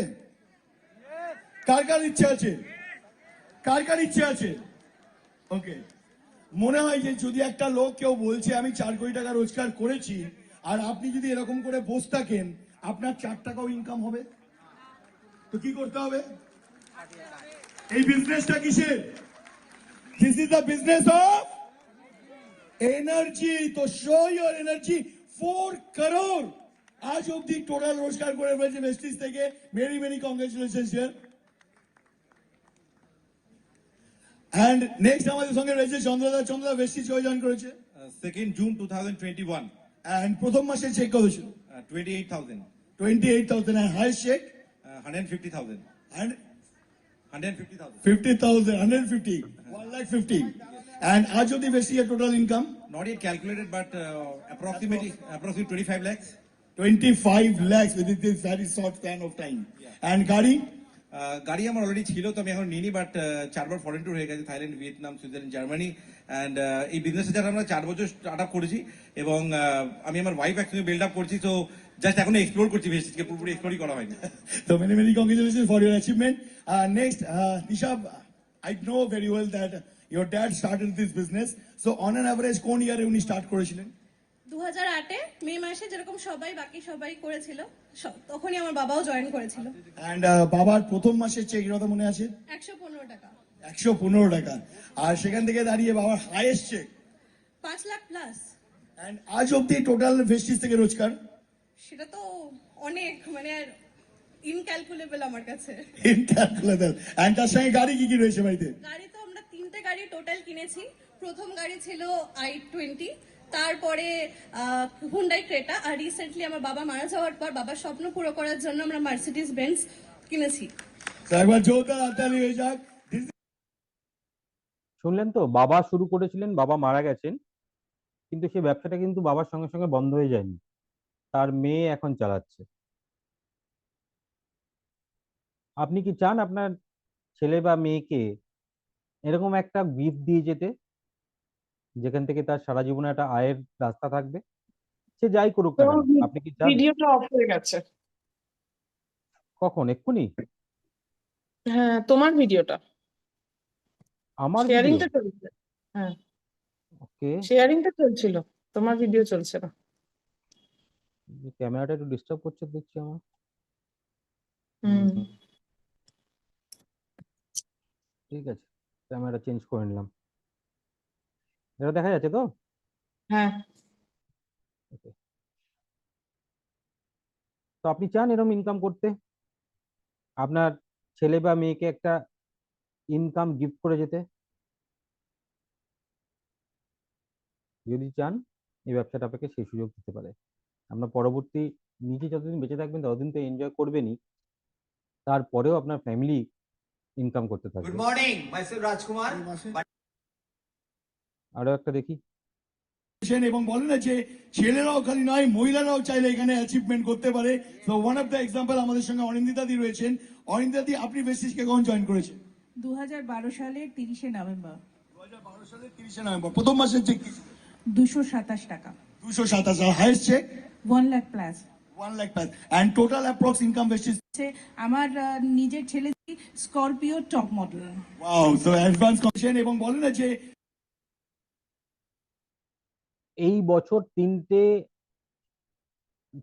কার কার ইচ্ছে আছে? কার কার ইচ্ছে আছে? ওকে, মনে হয় যে যদি একটা লোক কেউ বলছে আমি 4 কোটি টাকা রোজগার করেছি, আর আপনি যদি এরকম করে বসে থাকেন, আপনার 4 টাকাও ইনকাম হবে, তো কি করতে হবে? এই বিজনেসটা কিসের? This is the business of energy. তো show your energy. 4 crore আজ অব্দি টোটাল রোজগার করে ফেলেছে ভেস্টিজ থেকে। Very very congratulations here. And next আমাদের সঙ্গে রয়েছে চন্দ্রদা ভেস্টিজ হয়ে জয়েন করেছে 2nd জুন 2021 এন্ড প্রথম মাসে চেক কত ছিল? 28,000 28,000 and highest check 150,000 and 150,000. 50,000, 150, 1,50,000. And आज of the best year total income? Not yet calculated, but approximately 25 lakhs. 25 lakhs within this very short span of time. And গাড়ি? গাড়ি আমার already ছিল, তো আমি এখন নিইনি, বাট 4 বার ফরেন ট্যুর হয়ে গেছে, Thailand, Vietnam, Switzerland, Germany. And এই বিজনেসে যারা আমরা 4 বছর স্টার্ট আপ করেছি, এবং আমি আমার ওয়াইফ একসঙ্গে বিল্ড আপ করছি। তো জাস্ট এখন এক্সপ্লোর করছি, ভেস্টিজকে পুরোপুরি এক্সপ্লোরই করা হয়নি। So many congratulations for your achievement. Next, Nishab, I know very well that your dad started this business. So on an average, কোন ইয়ারে উনি স্টার্ট করেছিলেন? 2008-এ মে মাসে যেরকম বাকি সবাই করেছিল, তখনই আমার বাবাও জয়েন করেছিল। And বাবার প্রথম মাসের চেক কথা মনে আছে? 115 টাকা। 115 টাকা। আর সেখান থেকে দাঁড়িয়ে বাবার highest cheque 5 lakh plus. And আজ অব্দি টোটাল ভেস্টিজ থেকে রোজগার? সেটা তো অনেক, মানে ইনক্যালকুলেবল আমার কাছে। ইনক্যালকুলেবল। And তার সঙ্গে গাড়ি কি কি রয়েছে বাড়িতে? গাড়ি তো আমরা 3টে গাড়ি টোটাল কিনেছি। প্রথম গাড়ি ছিল i20, তারপরে হুন্ডাই ক্রেটা, আর রিসেন্টলি আমার বাবা মারা যাওয়ার পর বাবার স্বপ্ন পুরো করার জন্য আমরা মার্সিডিজ বেঞ্জ কিনেছি। একবার জোরদার হাততালি হয়ে যাক। শুনলেন তো, বাবা শুরু করেছিলেন, বাবা মারা গেছেন, কিন্তু সেই ব্যবসাটা কিন্তু বাবার সঙ্গে সঙ্গে বন্ধ হয়ে যায়নি, তার মেয়ে এখন চালাচ্ছে। আপনি কি চান আপনার ছেলে বা মেয়েকে এরকম একটা গিফট দিয়ে যেতে, যেখান থেকে তার সারা জীবনে একটা আয়ের রাস্তা থাকবে? সে যাই করুক না কেন, আপনি কি চান? ভিডিওটা অফ হয়ে গেছে। কখন? এক্ষুনি? হ্যাঁ, তোমার ভিডিওটা, আমার শেয়ারিংটা চলছে। হ্যাঁ, ওকে, শেয়ারিংটা চলছিল, তোমার ভিডিও চলছে না। ক্যামেরাটা একটু ডিস্টার্ব করছে দেখছি আমার। ঠিক আছে, ক্যামেরা চেঞ্জ করে নিলাম। এটা দেখা যাচ্ছে তো? হ্যাঁ। তো আপনি চান এরকম ইনকাম করতে, আপনার ছেলে বা মেয়েকে একটা ইনকাম গিফট করে যেতে? যদি চান, এই ব্যবসাটা আপনাকে সেই সুযোগ দিতে পারে। আপনার পরবর্তী নিজে যতদিন বেঁচে থাকবেন ততদিন তো এনজয় করবেনই, তারপরেও আপনার ফ্যামিলি ইনকাম করতে থাকবে। গুড মর্নিং, মাইসেলফ রাজকুমার। আরো একটা দেখি। এবং বলে না যে ছেলেরাও খালি নয়, মহিলারাও চাইলে এখানে অ্যাচিভমেন্ট করতে পারে। তো ওয়ান অফ দ্য এক্সাম্পল আমাদের সঙ্গে অনিন্দিতা দি রয়েছেন। অনিন্দিতা দি, আপনি ভেস্টিজকে কখন জয়েন করেছেন? 2012 সালের 30শে নভেম্বর। 2012 সালের 30শে নভেম্বর। প্রথম মাসের চেক 227 টাকা। 227, আর highest cheque 1 lakh plus. 1 lakh plus. And total approx income Vestige? আমার নিজের ছেলে Scorpio top model. Wow, so advance commission. এবং বলে না যে এই বছর 3টে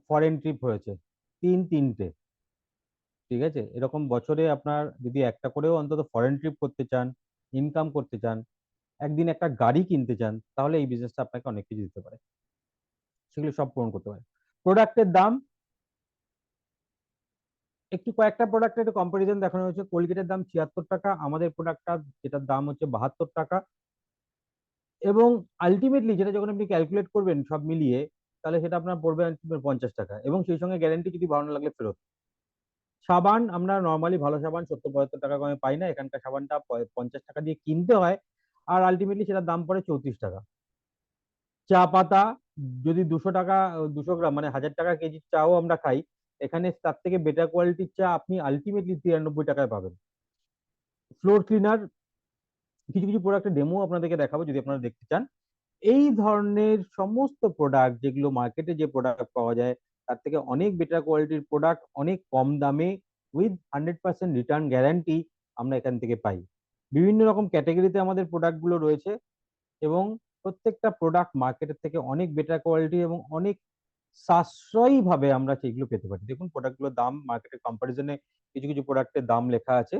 ফরেন ট্রিপ হয়েছে, 3টে। ঠিক আছে, এরকম বছরে আপনার যদি একটা করেও অন্তত ফরেন ট্রিপ করতে চান, ইনকাম করতে চান, একদিন একটা গাড়ি কিনতে চান, তাহলে এই বিজনেসটা আপনাকে অনেক কিছু দিতে পারে, সেগুলো সব পূরণ করতে পারে। প্রোডাক্টের দাম একটু, কয়েকটা প্রোডাক্টের একটু কম্পারিজন দেখানো হয়েছে। কোলগেটের দাম 76 টাকা, আমাদের প্রোডাক্টটা যেটার দাম হচ্ছে 72 টাকা। এবং আলটিমেটলি যেটা যখন আপনি ক্যালকুলেট করবেন সব মিলিয়ে, তাহলে সেটা আপনার পড়বে 50 টাকা, এবং সেই সঙ্গে গ্যারান্টি যদি ভালো না লাগলে ফেরত। সাবান আমরা নর্মালি ভালো সাবান 70-75 টাকা কমে পাই না, এখানকার সাবানটা 50 টাকা দিয়ে কিনতে হয়, আর আলটিমেটলি সেটার দাম পড়ে 34 টাকা। চা পাতা যদি 200 টাকা, 200 গ্রাম মানে 1000 টাকা কেজি চাও আমরা খাই, এখানে তার থেকে বেটার কোয়ালিটির চা আপনি আলটিমেটলি 93 টাকায় পাবেন। ফ্লোর ক্লিনার, কিছু কিছু প্রোডাক্টের ডেমো আপনাদেরকে দেখাবো যদি আপনারা দেখতে চান। এই ধরনের সমস্ত প্রোডাক্ট যেগুলো মার্কেটে যে প্রোডাক্ট পাওয়া যায় তার থেকে অনেক বেটার কোয়ালিটির প্রোডাক্ট, অনেক কম দামে, উইথ 100% রিটার্ন গ্যারান্টি আমরা এখান থেকে পাই। বিভিন্ন রকম ক্যাটাগরিতে আমাদের প্রোডাক্টগুলো রয়েছে, এবং প্রত্যেকটা প্রোডাক্ট মার্কেটের থেকে অনেক বেটার কোয়ালিটি এবং অনেক সাশ্রয়ী ভাবে আমরা সেগুলো পেতে পারি। দেখুন প্রোডাক্টগুলোর দাম মার্কেটের কম্পারিজনে কিছু কিছু প্রোডাক্টের দাম লেখা আছে।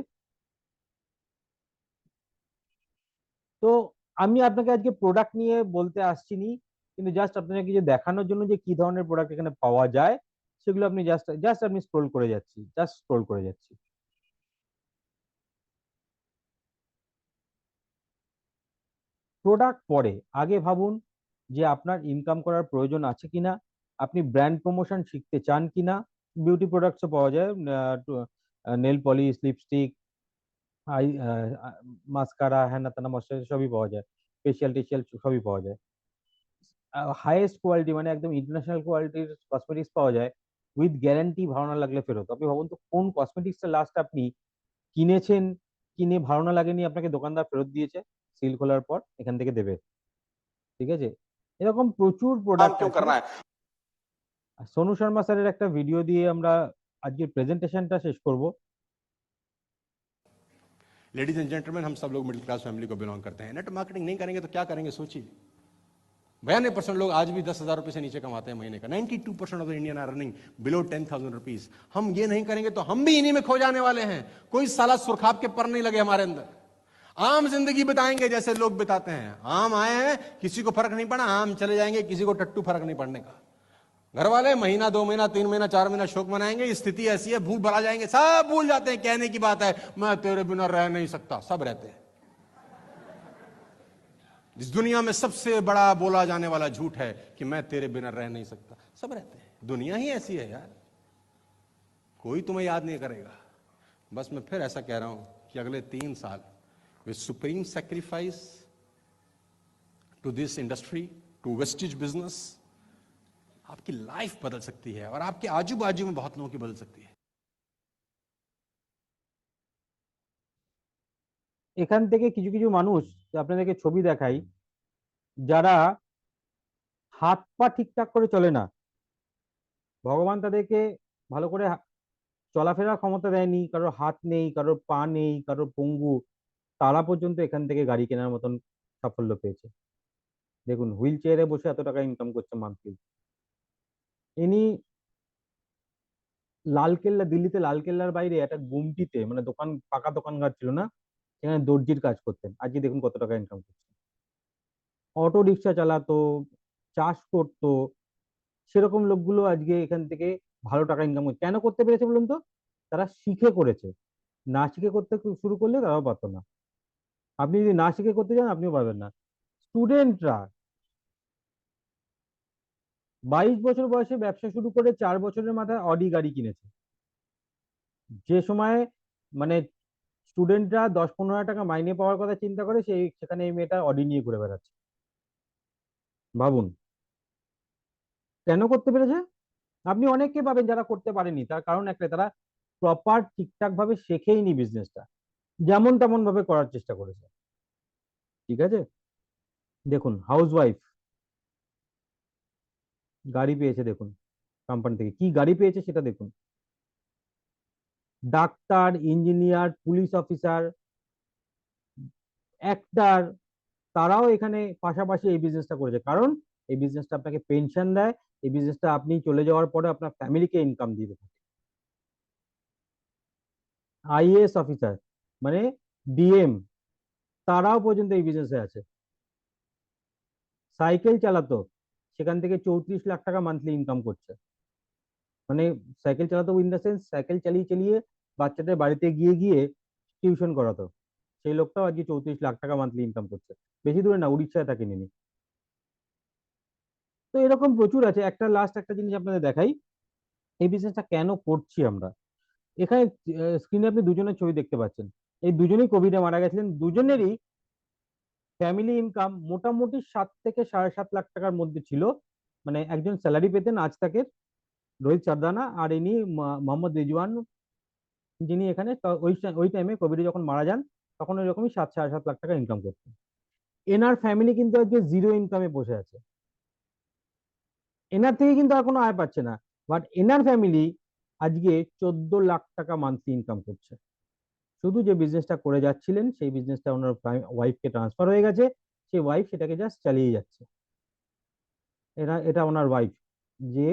তো আমি আপনাকে আজকে প্রোডাক্ট নিয়ে বলতে আসছি নি, কিন্তু জাস্ট আপনাকে যে দেখানোর জন্য যে কি ধরনের প্রোডাক্ট এখানে পাওয়া যায় সেগুলো আপনি জাস্ট আমি স্ক্রোল করে যাচ্ছি। প্রোডাক্ট পরে, আগে ভাবুন যে আপনার ইনকাম করার প্রয়োজন আছে কিনা, আপনি ব্র্যান্ড প্রমোশন শিখতে চান কিনা। বিউটি প্রোডাক্টসও পাওয়া যায়, nail polish, lipstick, eye mascara হ্যানা ত্যানা ময়শ্চারাইজার সবই পাওয়া যায়, ফেশিয়াল টেশিয়াল সবই পাওয়া যায়। হাইয়েস্ট কোয়ালিটি মানে একদম ইন্টারন্যাশনাল কোয়ালিটির কসমেটিক্স পাওয়া যায় উইথ গ্যারান্টি, ভালো না লাগলে ফেরত। আপনি ভাবুন তো কোন কসমেটিক্সটা লাস্ট আপনি কিনেছেন, কিনে ভালো না লাগেনি, আপনাকে দোকানদার ফেরত দিয়েছে সিল খোলার পর, এখান থেকে দেবে। ঠিক আছে, এরকম প্রচুর প্রোডাক্ট আছে। আর সোনু শর্মা স্যারের একটা ভিডিও দিয়ে আমরা আজকের প্রেজেন্টেশনটা শেষ করব। लेडीज एंड जेंटलमैन, हम सब लोग मिडिल क्लास फैमिली को बिलोंग करते हैं। नेट मार्केटिंग नहीं करेंगे तो क्या करेंगे, सोचिए। 92% लोग आज भी 10,000 रुपए से नीचे कमाते हैं महीने का। 92% of the Indian are running below 10,000 rupees. हम ये नहीं करेंगे तो हम भी इन्हीं में खो जाने वाले हैं। कोई साला सुरखाब के पर नहीं लगे हमारे अंदर। आम जिंदगी बिताएंगे जैसे लोग बिताते हैं। आम आए हैं, किसी को फर्क नहीं पड़ा, आम चले जाएंगे, किसी को टट्टू फर्क नहीं पड़ने का। घर वाले महीना 2 महीना 3 महीना 4 महीना शोक मनाएंगे। स्थिति ऐसी है, भूल भुला जाएंगे, सब भूल जाते हैं। कहने की बात है, मैं तेरे बिना रह नहीं सकता, सब रहते हैं। इस दुनिया में सबसे बड़ा बोला जाने वाला झूठ है कि मैं तेरे बिना रह नहीं सकता, सब रहते हैं। दुनिया ही ऐसी है यार, कोई तुम्हें याद नहीं करेगा। बस मैं फिर ऐसा कह रहा हूं कि अगले 3 साल with supreme sacrifice to this industry, to Vestige business, आपकी लाइफ बदल सकती है और आपके आजू बाजू में बहुत लोगों की बदल सकती है। এখান থেকে কিছু কিছু মানুষ আপনাদেরকে ছবি দেখাই, যারা হাত পা ঠিকঠাক করে চলে না, ভগবান তাদেরকে ভালো করে চলাফেরার ক্ষমতা দেয়নি, কারোর হাত নেই, কারোর পা নেই, কারোর পঙ্গু, তারা পর্যন্ত এখান থেকে গাড়ি কেনার মতন সাফল্য পেয়েছে। দেখুন হুইল চেয়ারে বসে এত টাকা ইনকাম করছে মান্থলি। ইনি লালকেল্লা, দিল্লিতে লালকেল্লার বাইরে একটা গুমটিতে, মানে দোকান, পাকা দোকানঘর ছিল না, সেখানে দর্জির কাজ করতেন। আজকে দেখুন কত টাকা ইনকাম করছে। অটো রিক্সা চালাতো, চাষ করতো, সেরকম লোকগুলো আজকে এখান থেকে ভালো টাকা ইনকাম করছে। কেন করতে পেরেছে বলুন তো? তারা শিখে করেছে। না শিখে করতে শুরু করলে তারাও পারতো না। আপনি যদি না শিখে করতে যান আপনিও পারবেন না। স্টুডেন্টরা 22 বছর বয়সে ব্যবসা শুরু করে 4 বছরের মাথায় অডি গাড়ি কিনেছে। যে সময় মানে স্টুডেন্টরা 10-15 টাকা মাইনে পাওয়ার কথা চিন্তা করে, সেখানে এই মেয়েটা অডি নিয়ে ঘুরে বেড়াচ্ছে। ভাবুন কেন করতে পেরেছে। আপনি অনেককে পাবেন যারা করতে পারেনি, তার কারণ একটাই, তারা প্রপার ঠিকঠাক ভাবে শেখেইনি বিজনেসটা, যেমন তেমন ভাবে করার চেষ্টা করেছে। ঠিক আছে, দেখুন হাউস ওয়াইফ গাড়ি পেয়েছে, দেখুন কোম্পানি থেকে কি গাড়ি পেয়েছে সেটা দেখুন। Doctor, engineer, police officer, actor, তারাও এখানে পাশাপাশি এই বিজনেসটা করেছে। কারণ এই বিজনেসটা আপনাকে পেনশন দেয়, এই বিজনেসটা আপনি চলে যাওয়ার পরে আপনার ফ্যামিলিকে ইনকাম দিবে। আইএএস অফিসার মানে ডিএম, তারাও পর্যন্ত এই বিজনেসে আছে। সাইকেল চালাতো, সেখান থেকে 34 লাখ টাকা মান্থলি ইনকাম করছে। মানে সাইকেল চালাতো ইন দ্য সেন্স, সাইকেল চালিয়ে চালিয়ে বাচ্চাদের বাড়িতে গিয়ে গিয়ে টিউশন করাতো। সেই লোকটাও আজকে 34 লাখ টাকা মান্থলি ইনকাম করছে। বেশি দূরে না, উড়িষ্যায় থাকে নিনি। তো এরকম প্রচুর আছে। একটা লাস্ট একটা জিনিস আপনাদের দেখাই, এই বিজনেসটা কেন করছি আমরা। এখানে স্ক্রিনে আপনি দুজনের ছবি দেখতে পাচ্ছেন। এই দুজনেই কোভিডে মারা গেছিলেন। দুজনেরই ফ্যামিলি ইনকাম মোটামুটি 7 থেকে 7.5 লাখ টাকার মধ্যে ছিল। মানে একজন স্যালারি পেতেন আজ তাকের, রোহিত সারদানা, আর ইনি মোহাম্মদ রিজওয়ান, যিনি এখানে ওই টাইমে কোভিডে যখন মারা যান তখন ওই রকমই 7-7.5 লাখ টাকা ইনকাম করতেন। এনার ফ্যামিলি কিন্তু আজকে জিরো ইনকামে বসে আছে। এনার থেকে কিন্তু আর কোনো আয় পাচ্ছে না, বাট এনার ফ্যামিলি আজকে 14 লাখ টাকা মান্থলি ইনকাম করছে। শুধু যে বিজনেসটা করে যাচ্ছিলেন সেই বিজনেসটা ওনার ওয়াইফকে ট্রান্সফার হয়ে গেছে, সেই ওয়াইফ সেটাকে জাস্ট চালিয়ে যাচ্ছে। এটা ওনার ওয়াইফ যে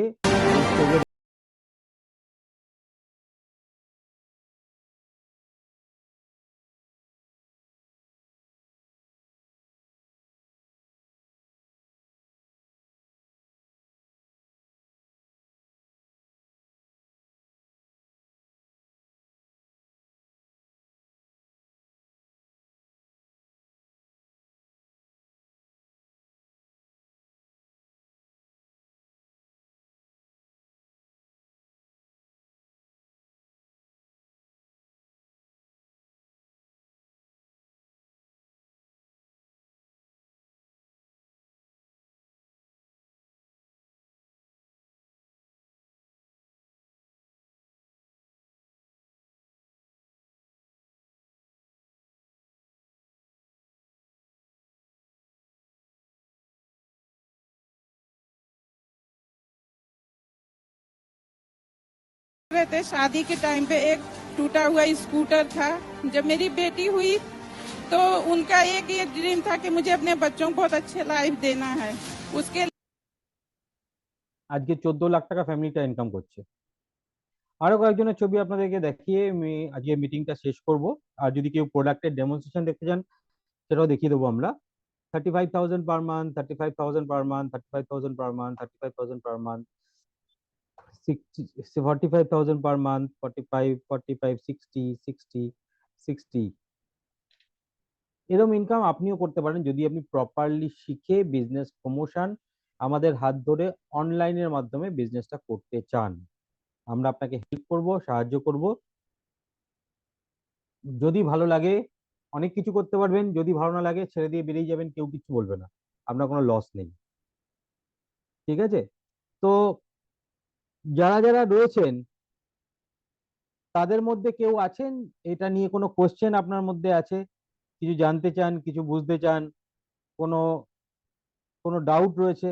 रहे थे शादी के टाइम पे एक टूटा हुआ स्कूटर था। जब मेरी बेटी हुई तो उनका एक ये ड्रीम था कि मुझे अपने बच्चों को बहुत अच्छे लाइफ देना है। उसके আজকে 14 লাখ টাকা ফ্যামিলিটা ইনকাম করছে। আরো কয়েকজনের ছবি আপনাদেরকে দেখিয়ে আমি আজকে মিটিংটা শেষ করব। আর যদি কেউ প্রোডাক্টের ডেমনস্ট্রেশন দেখতে চান সেটাও দেখিয়ে দেবো আমরা। 35,000 per month, 35,000 per month, 35,000 per month, 35,000 per month, 45,000 per month, 45, 45, 60, 60, 60। এরকম ইনকাম আপনিও করতে পারেন যদি আপনি প্রপারলি শিখে বিজনেস প্রমোশন আমাদের হাত ধরে অনলাইনের মাধ্যমে বিজনেসটা করতে চান। আমরা আপনাকে হেল্প করব, সাহায্য করব। যদি ভালো লাগে অনেক কিছু করতে পারবেন, যদি ভালো না লাগে ছেড়ে দিয়ে বেরিয়ে যাবেন, কেউ কিছু বলবে না, আপনার কোনো লস নেই। ঠিক আছে? তো যারা যারা রয়েছেন তাদের মধ্যে কেউ আছেন এটা নিয়ে কোনো কোশ্চেন আপনার মধ্যে আছে, কিছু জানতে চান, কিছু বুঝতে চান, কোনো কোনো ডাউট রয়েছে,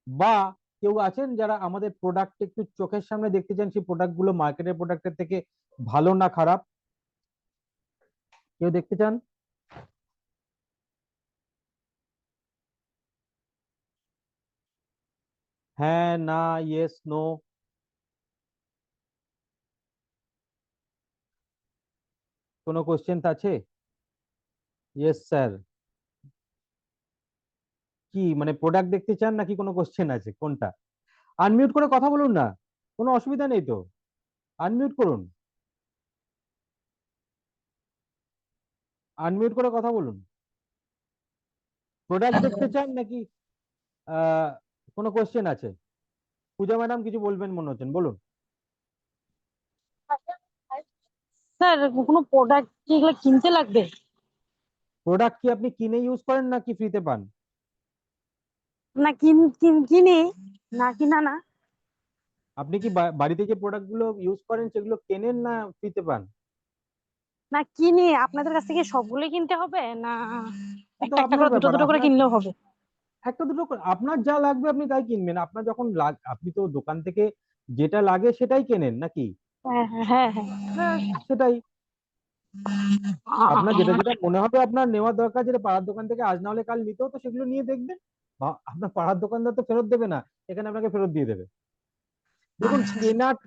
বা কেউ আছেন যারা আমাদের প্রোডাক্ট একটু চোখের সামনে দেখতে চান, সেই প্রোডাক্ট গুলো মার্কেটের প্রোডাক্টের থেকে ভালো না খারাপ, কেউ দেখতে চান? হ্যাঁ, না, ইয়েস, নো? কোনো কোশ্চেন আছে? Yes sir. কি মানে প্রোডাক্ট দেখতে চান নাকি কোনো কোশ্চেন আছে, কোনটা? আনমিউট করে কথা বলুন না, কোনো অসুবিধা নেই তো, আনমিউট করুন, আনমিউট করে কথা বলুন। প্রোডাক্ট দেখতে চান নাকি আহ কোনো কোশ্চেন আছে? পূজা ম্যাডাম কিছু বলবেন মনে হচ্ছেন, বলুন। স্যার কোনো প্রোডাক্ট কি এগুলো কিনতে লাগবে? প্রোডাক্ট কি আপনি কিনে ইউজ করেন নাকি ফ্রিতে পান? না কিনি, না কিনা না। আপনি কি বাড়িতে যে প্রোডাক্ট গুলো ইউজ করেন সেগুলো কেনেন না ফ্রিতে পান? না কিনি। আপনাদের কাছ থেকে সবগুলোই কিনতে হবে না তো একটা একটা আপনার করে দুটো ব্যাপার, দুটো করে আপনার কিনলেও হবে? একটা দুটো আপনার যা লাগবে আপনি তাই কিনবেন। আপনার যখন আপনি তো দোকান থেকে যেটা লাগে সেটাই কেনেন নাকি? হ্যাঁ হ্যাঁ হ্যাঁ হ্যাঁ। সেটাই, আপনার যেটা যেটা মনে হবে আপনার নেওয়ার দরকার, যেটা পাড়ার দোকান থেকে আজ না হলে কাল নিতেও, তো সেগুলো নিয়ে দেখবেন। আপনার পাড়ার দোকানদার তো ফেরত দেবে না, এখানে আপনাকে ফেরত দিয়ে দেবে। দেখুন,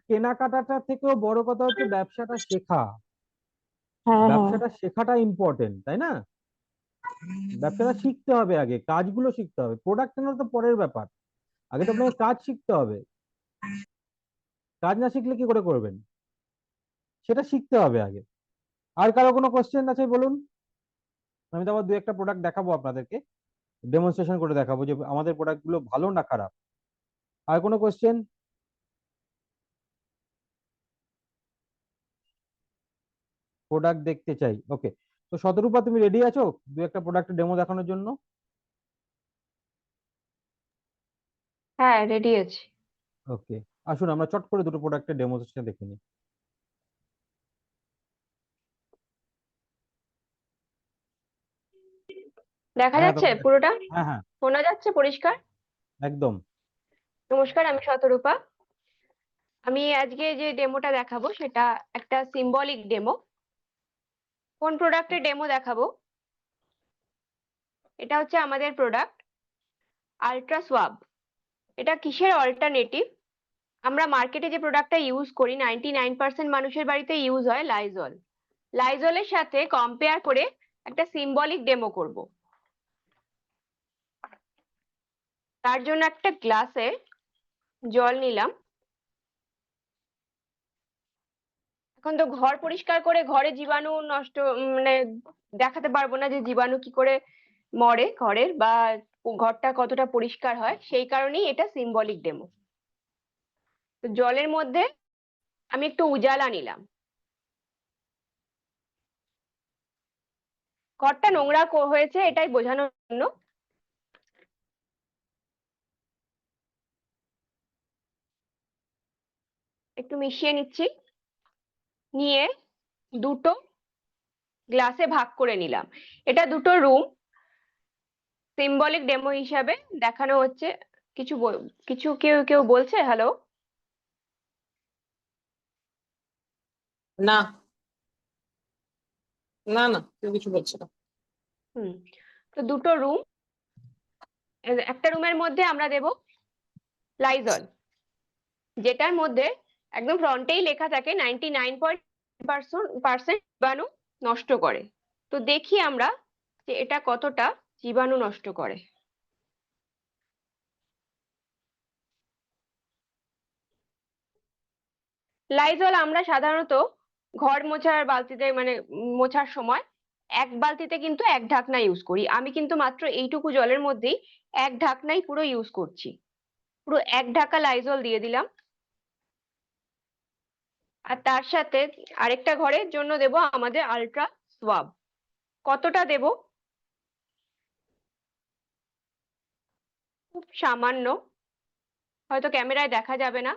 কেনাকাটাটা থেকেও বড় কথা হচ্ছে ব্যবসাটা শেখা। ব্যবসাটা শেখাটা ইম্পর্টেন্ট, তাই না? ব্যবসাটা শিখতে হবে, আগে কাজগুলো শিখতে হবে, প্রোডাক্ট কেনার তো পরের ব্যাপার, আগে তো আপনাকে কাজ শিখতে হবে। কাজ না শিখলে কি করে করবেন? সেটা শিখতে হবে আগে। আর কারো কোনো কোশ্চেন আছে বলুন। আমি তো আবার দু একটা প্রোডাক্ট দেখাবো আপনাদেরকে, ডেমনস্ট্রেশন করে দেখাবো যে আমাদের প্রোডাক্ট গুলো ভালো না খারাপ। আর কোনো কোশ্চেন? প্রোডাক্ট দেখতে চাই, ওকে। তো শতরূপা তুমি রেডি আছো দু একটা প্রোডাক্টের ডেমো দেখানোর জন্য? হ্যাঁ, রেডি আছি। ওকে, আসুন আমরা চট করে দুটো প্রোডাক্টের ডেমোস্ট্রেশন দেখে নিই। দেখা হ্যাঁ যাচ্ছে পুরোটা? হ্যাঁ হ্যাঁ, শোনা যাচ্ছে পরিষ্কার? একদম। নমস্কার, আমি শতরূপা। আমি আজকে যে ডেমোটা দেখাবো সেটা একটা সিম্বলিক ডেমো। কোন প্রোডাক্টের ডেমো দেখাবো? এটা হচ্ছে আমাদের প্রোডাক্ট আলট্রা সোয়াব। এটা কিসের অল্টারনেটিভ? আমরা মার্কেটে যে প্রোডাক্টটা ইউজ করি 99% মানুষের বাড়িতে ইউজ হয় লাইজল। লাইজলের সাথে কম্পেয়ার করে একটা সিম্বলিক ডেমো করব। তার জন্য একটা গ্লাসে জল নিলাম। এখন তো ঘর পরিষ্কার করে ঘরে জীবাণু নষ্ট মানে দেখাতে পারবো না যে জীবাণু কি করে মরে ঘরের, বা ঘরটা কতটা পরিষ্কার হয়, সেই কারণেই এটা সিম্বলিক ডেমো। তো জলের মধ্যে আমি একটু উজালা নিলাম। ঘরটা নোংরা হয়েছে এটাই বোঝানোর জন্য। একটু মিশিয়ে নিচ্ছি, নিয়ে দুটো গ্লাসে ভাগ করে নিলাম। এটা দুটো রুম, সিম্বলিক ডেমো হিসাবে দেখানো হচ্ছে। কিছু কিছু কেউ কেউ বলছে? হ্যালো? না না না কেউ কিছু বলছে না। তো দুটো রুম, একটা রুমের মধ্যে আমরা দেব লাইজল, যেটার মধ্যে একদম ফ্রন্টেই লেখা থাকে 99% জীবাণু নষ্ট করে। তো দেখি আমরা যে এটা কতটা জীবাণু নষ্ট করে। লাইজল আমরা সাধারণত ঘর মোছার বালতিতে মানে মোছার সময় এক বালতিতে কিন্তু এক ঢাকনা ইউজ করি। আমি কিন্তু মাত্র এইটুকু জলের মধ্যেই এক ঢাকনাই পুরো ইউজ করছি। পুরো এক ঢাকা লাইজল দিয়ে দিলাম। আর তার সাথে আরেকটা ঘরের জন্য দেব আমাদের আলট্রা সোয়াব। কতটা দেব? খুব সামান্য, হয়তো ক্যামেরায় দেখা যাবে না,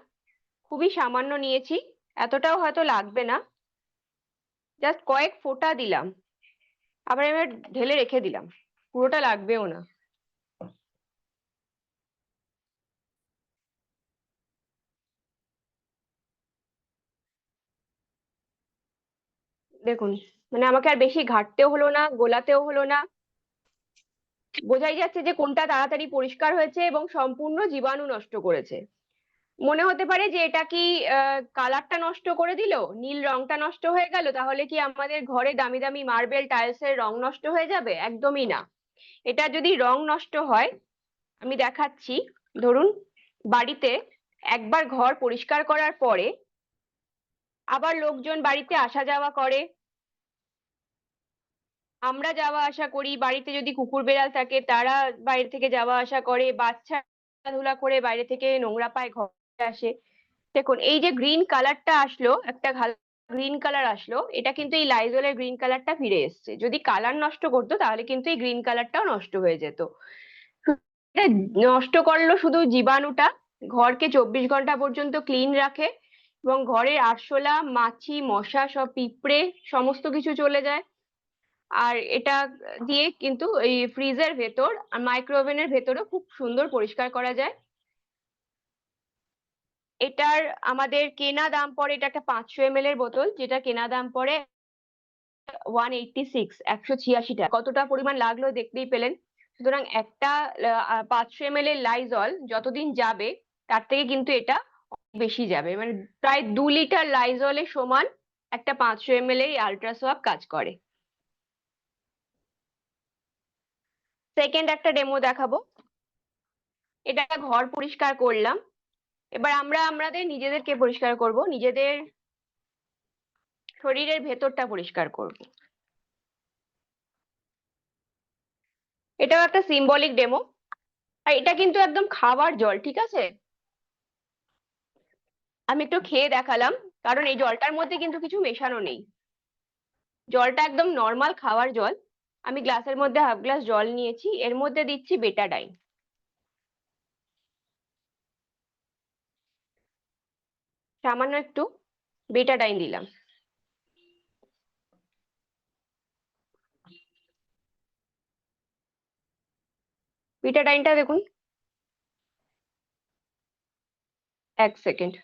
খুবই সামান্য নিয়েছি, এতটাও হয়তো লাগবে না, জাস্ট কয়েক ফোঁটা দিলাম, আবার এবার ঢেলে রেখে দিলাম, পুরোটা লাগবেও না। দেখুন, মানে আমাকে আর বেশি ঘাটতেও হলো না, গোলাতেও হলো না, বোঝাই যাচ্ছে যে কোনটা তাড়াতাড়ি পরিষ্কার হয়েছে এবং সম্পূর্ণ জীবাণু নষ্ট করেছে। মনে হতে পারে যে এটা কি কালারটা নষ্ট করে দিল, নীল রংটা নষ্ট হয়ে গেল, তাহলে কি আমাদের ঘরে দামি দামি মার্বেল টাইলসের রং নষ্ট হয়ে যাবে? একদমই না। এটা যদি রং নষ্ট হয়, আমি দেখাচ্ছি, ধরুন বাড়িতে একবার ঘর পরিষ্কার করার পরে আবার লোকজন বাড়িতে আসা যাওয়া করে, আমরা যাওয়া আসা করি, বাড়িতে যদি কুকুর বেড়াল থাকে তারা বাইরে থেকে যাওয়া আসা করে, বাচ্চা খেলাধুলা করে বাইরে থেকে নোংরা পায় ঘরে আসে। দেখুন এই যে গ্রিন কালারটা আসলো, একটা গ্রিন কালার আসলো, এটা কিন্তু এই লাইজলের গ্রিন কালারটা ফিরে এসছে। যদি কালার নষ্ট করতো তাহলে কিন্তু এই গ্রিন কালারটাও নষ্ট হয়ে যেত। এটা নষ্ট করলো শুধু জীবাণুটা, ঘরকে 24 ঘন্টা পর্যন্ত ক্লিন রাখে এবং ঘরের আরশোলা, মাছি, মশা, সব পিঁপড়ে সমস্ত কিছু চলে যায়। আর এটা দিয়ে কিন্তু এই ফ্রিজের ভেতর আর মাইক্রোওভেনের ভেতরও খুব সুন্দর পরিষ্কার করা যায়। এটার আমাদের কেনা দাম পড়ে, এটা একটা 500 ml এর বোতল, যেটা কেনা দাম পড়ে 186 টাকা। কতটা পরিমাণ লাগলো দেখতেই পেলেন। সুতরাং একটা 500 ml এর লাইজল যতদিন যাবে তার থেকে কিন্তু এটা বেশি যাবে, মানে প্রায় 2 লিটার লাইজলের সমান একটা 500 ml এই আলট্রা সোয়াব কাজ করে। সেকেন্ড একটা ডেমো দেখাবো। এটা ঘর পরিষ্কার করলাম, এবার আমরা আমাদের নিজেদেরকে পরিষ্কার করব, নিজেদের শরীরের ভেতরটা পরিষ্কার করব। এটাও একটা সিম্বলিক ডেমো, আর এটা কিন্তু একদম খাবার জল, ঠিক আছে? আমি একটু খেয়ে দেখালাম, কারণ এই জলটার মধ্যে কিন্তু কিছু মেশানো নেই, জলটা একদম নর্মাল খাওয়ার জল। আমি গ্লাসের মধ্যে হাফ গ্লাস জল নিয়েছি, এর মধ্যে দিচ্ছি বেটাডাইন। সামান্য একটু বেটাডাইন দিলাম। বেটাডাইনটা দেখুন, এক সেকেন্ড।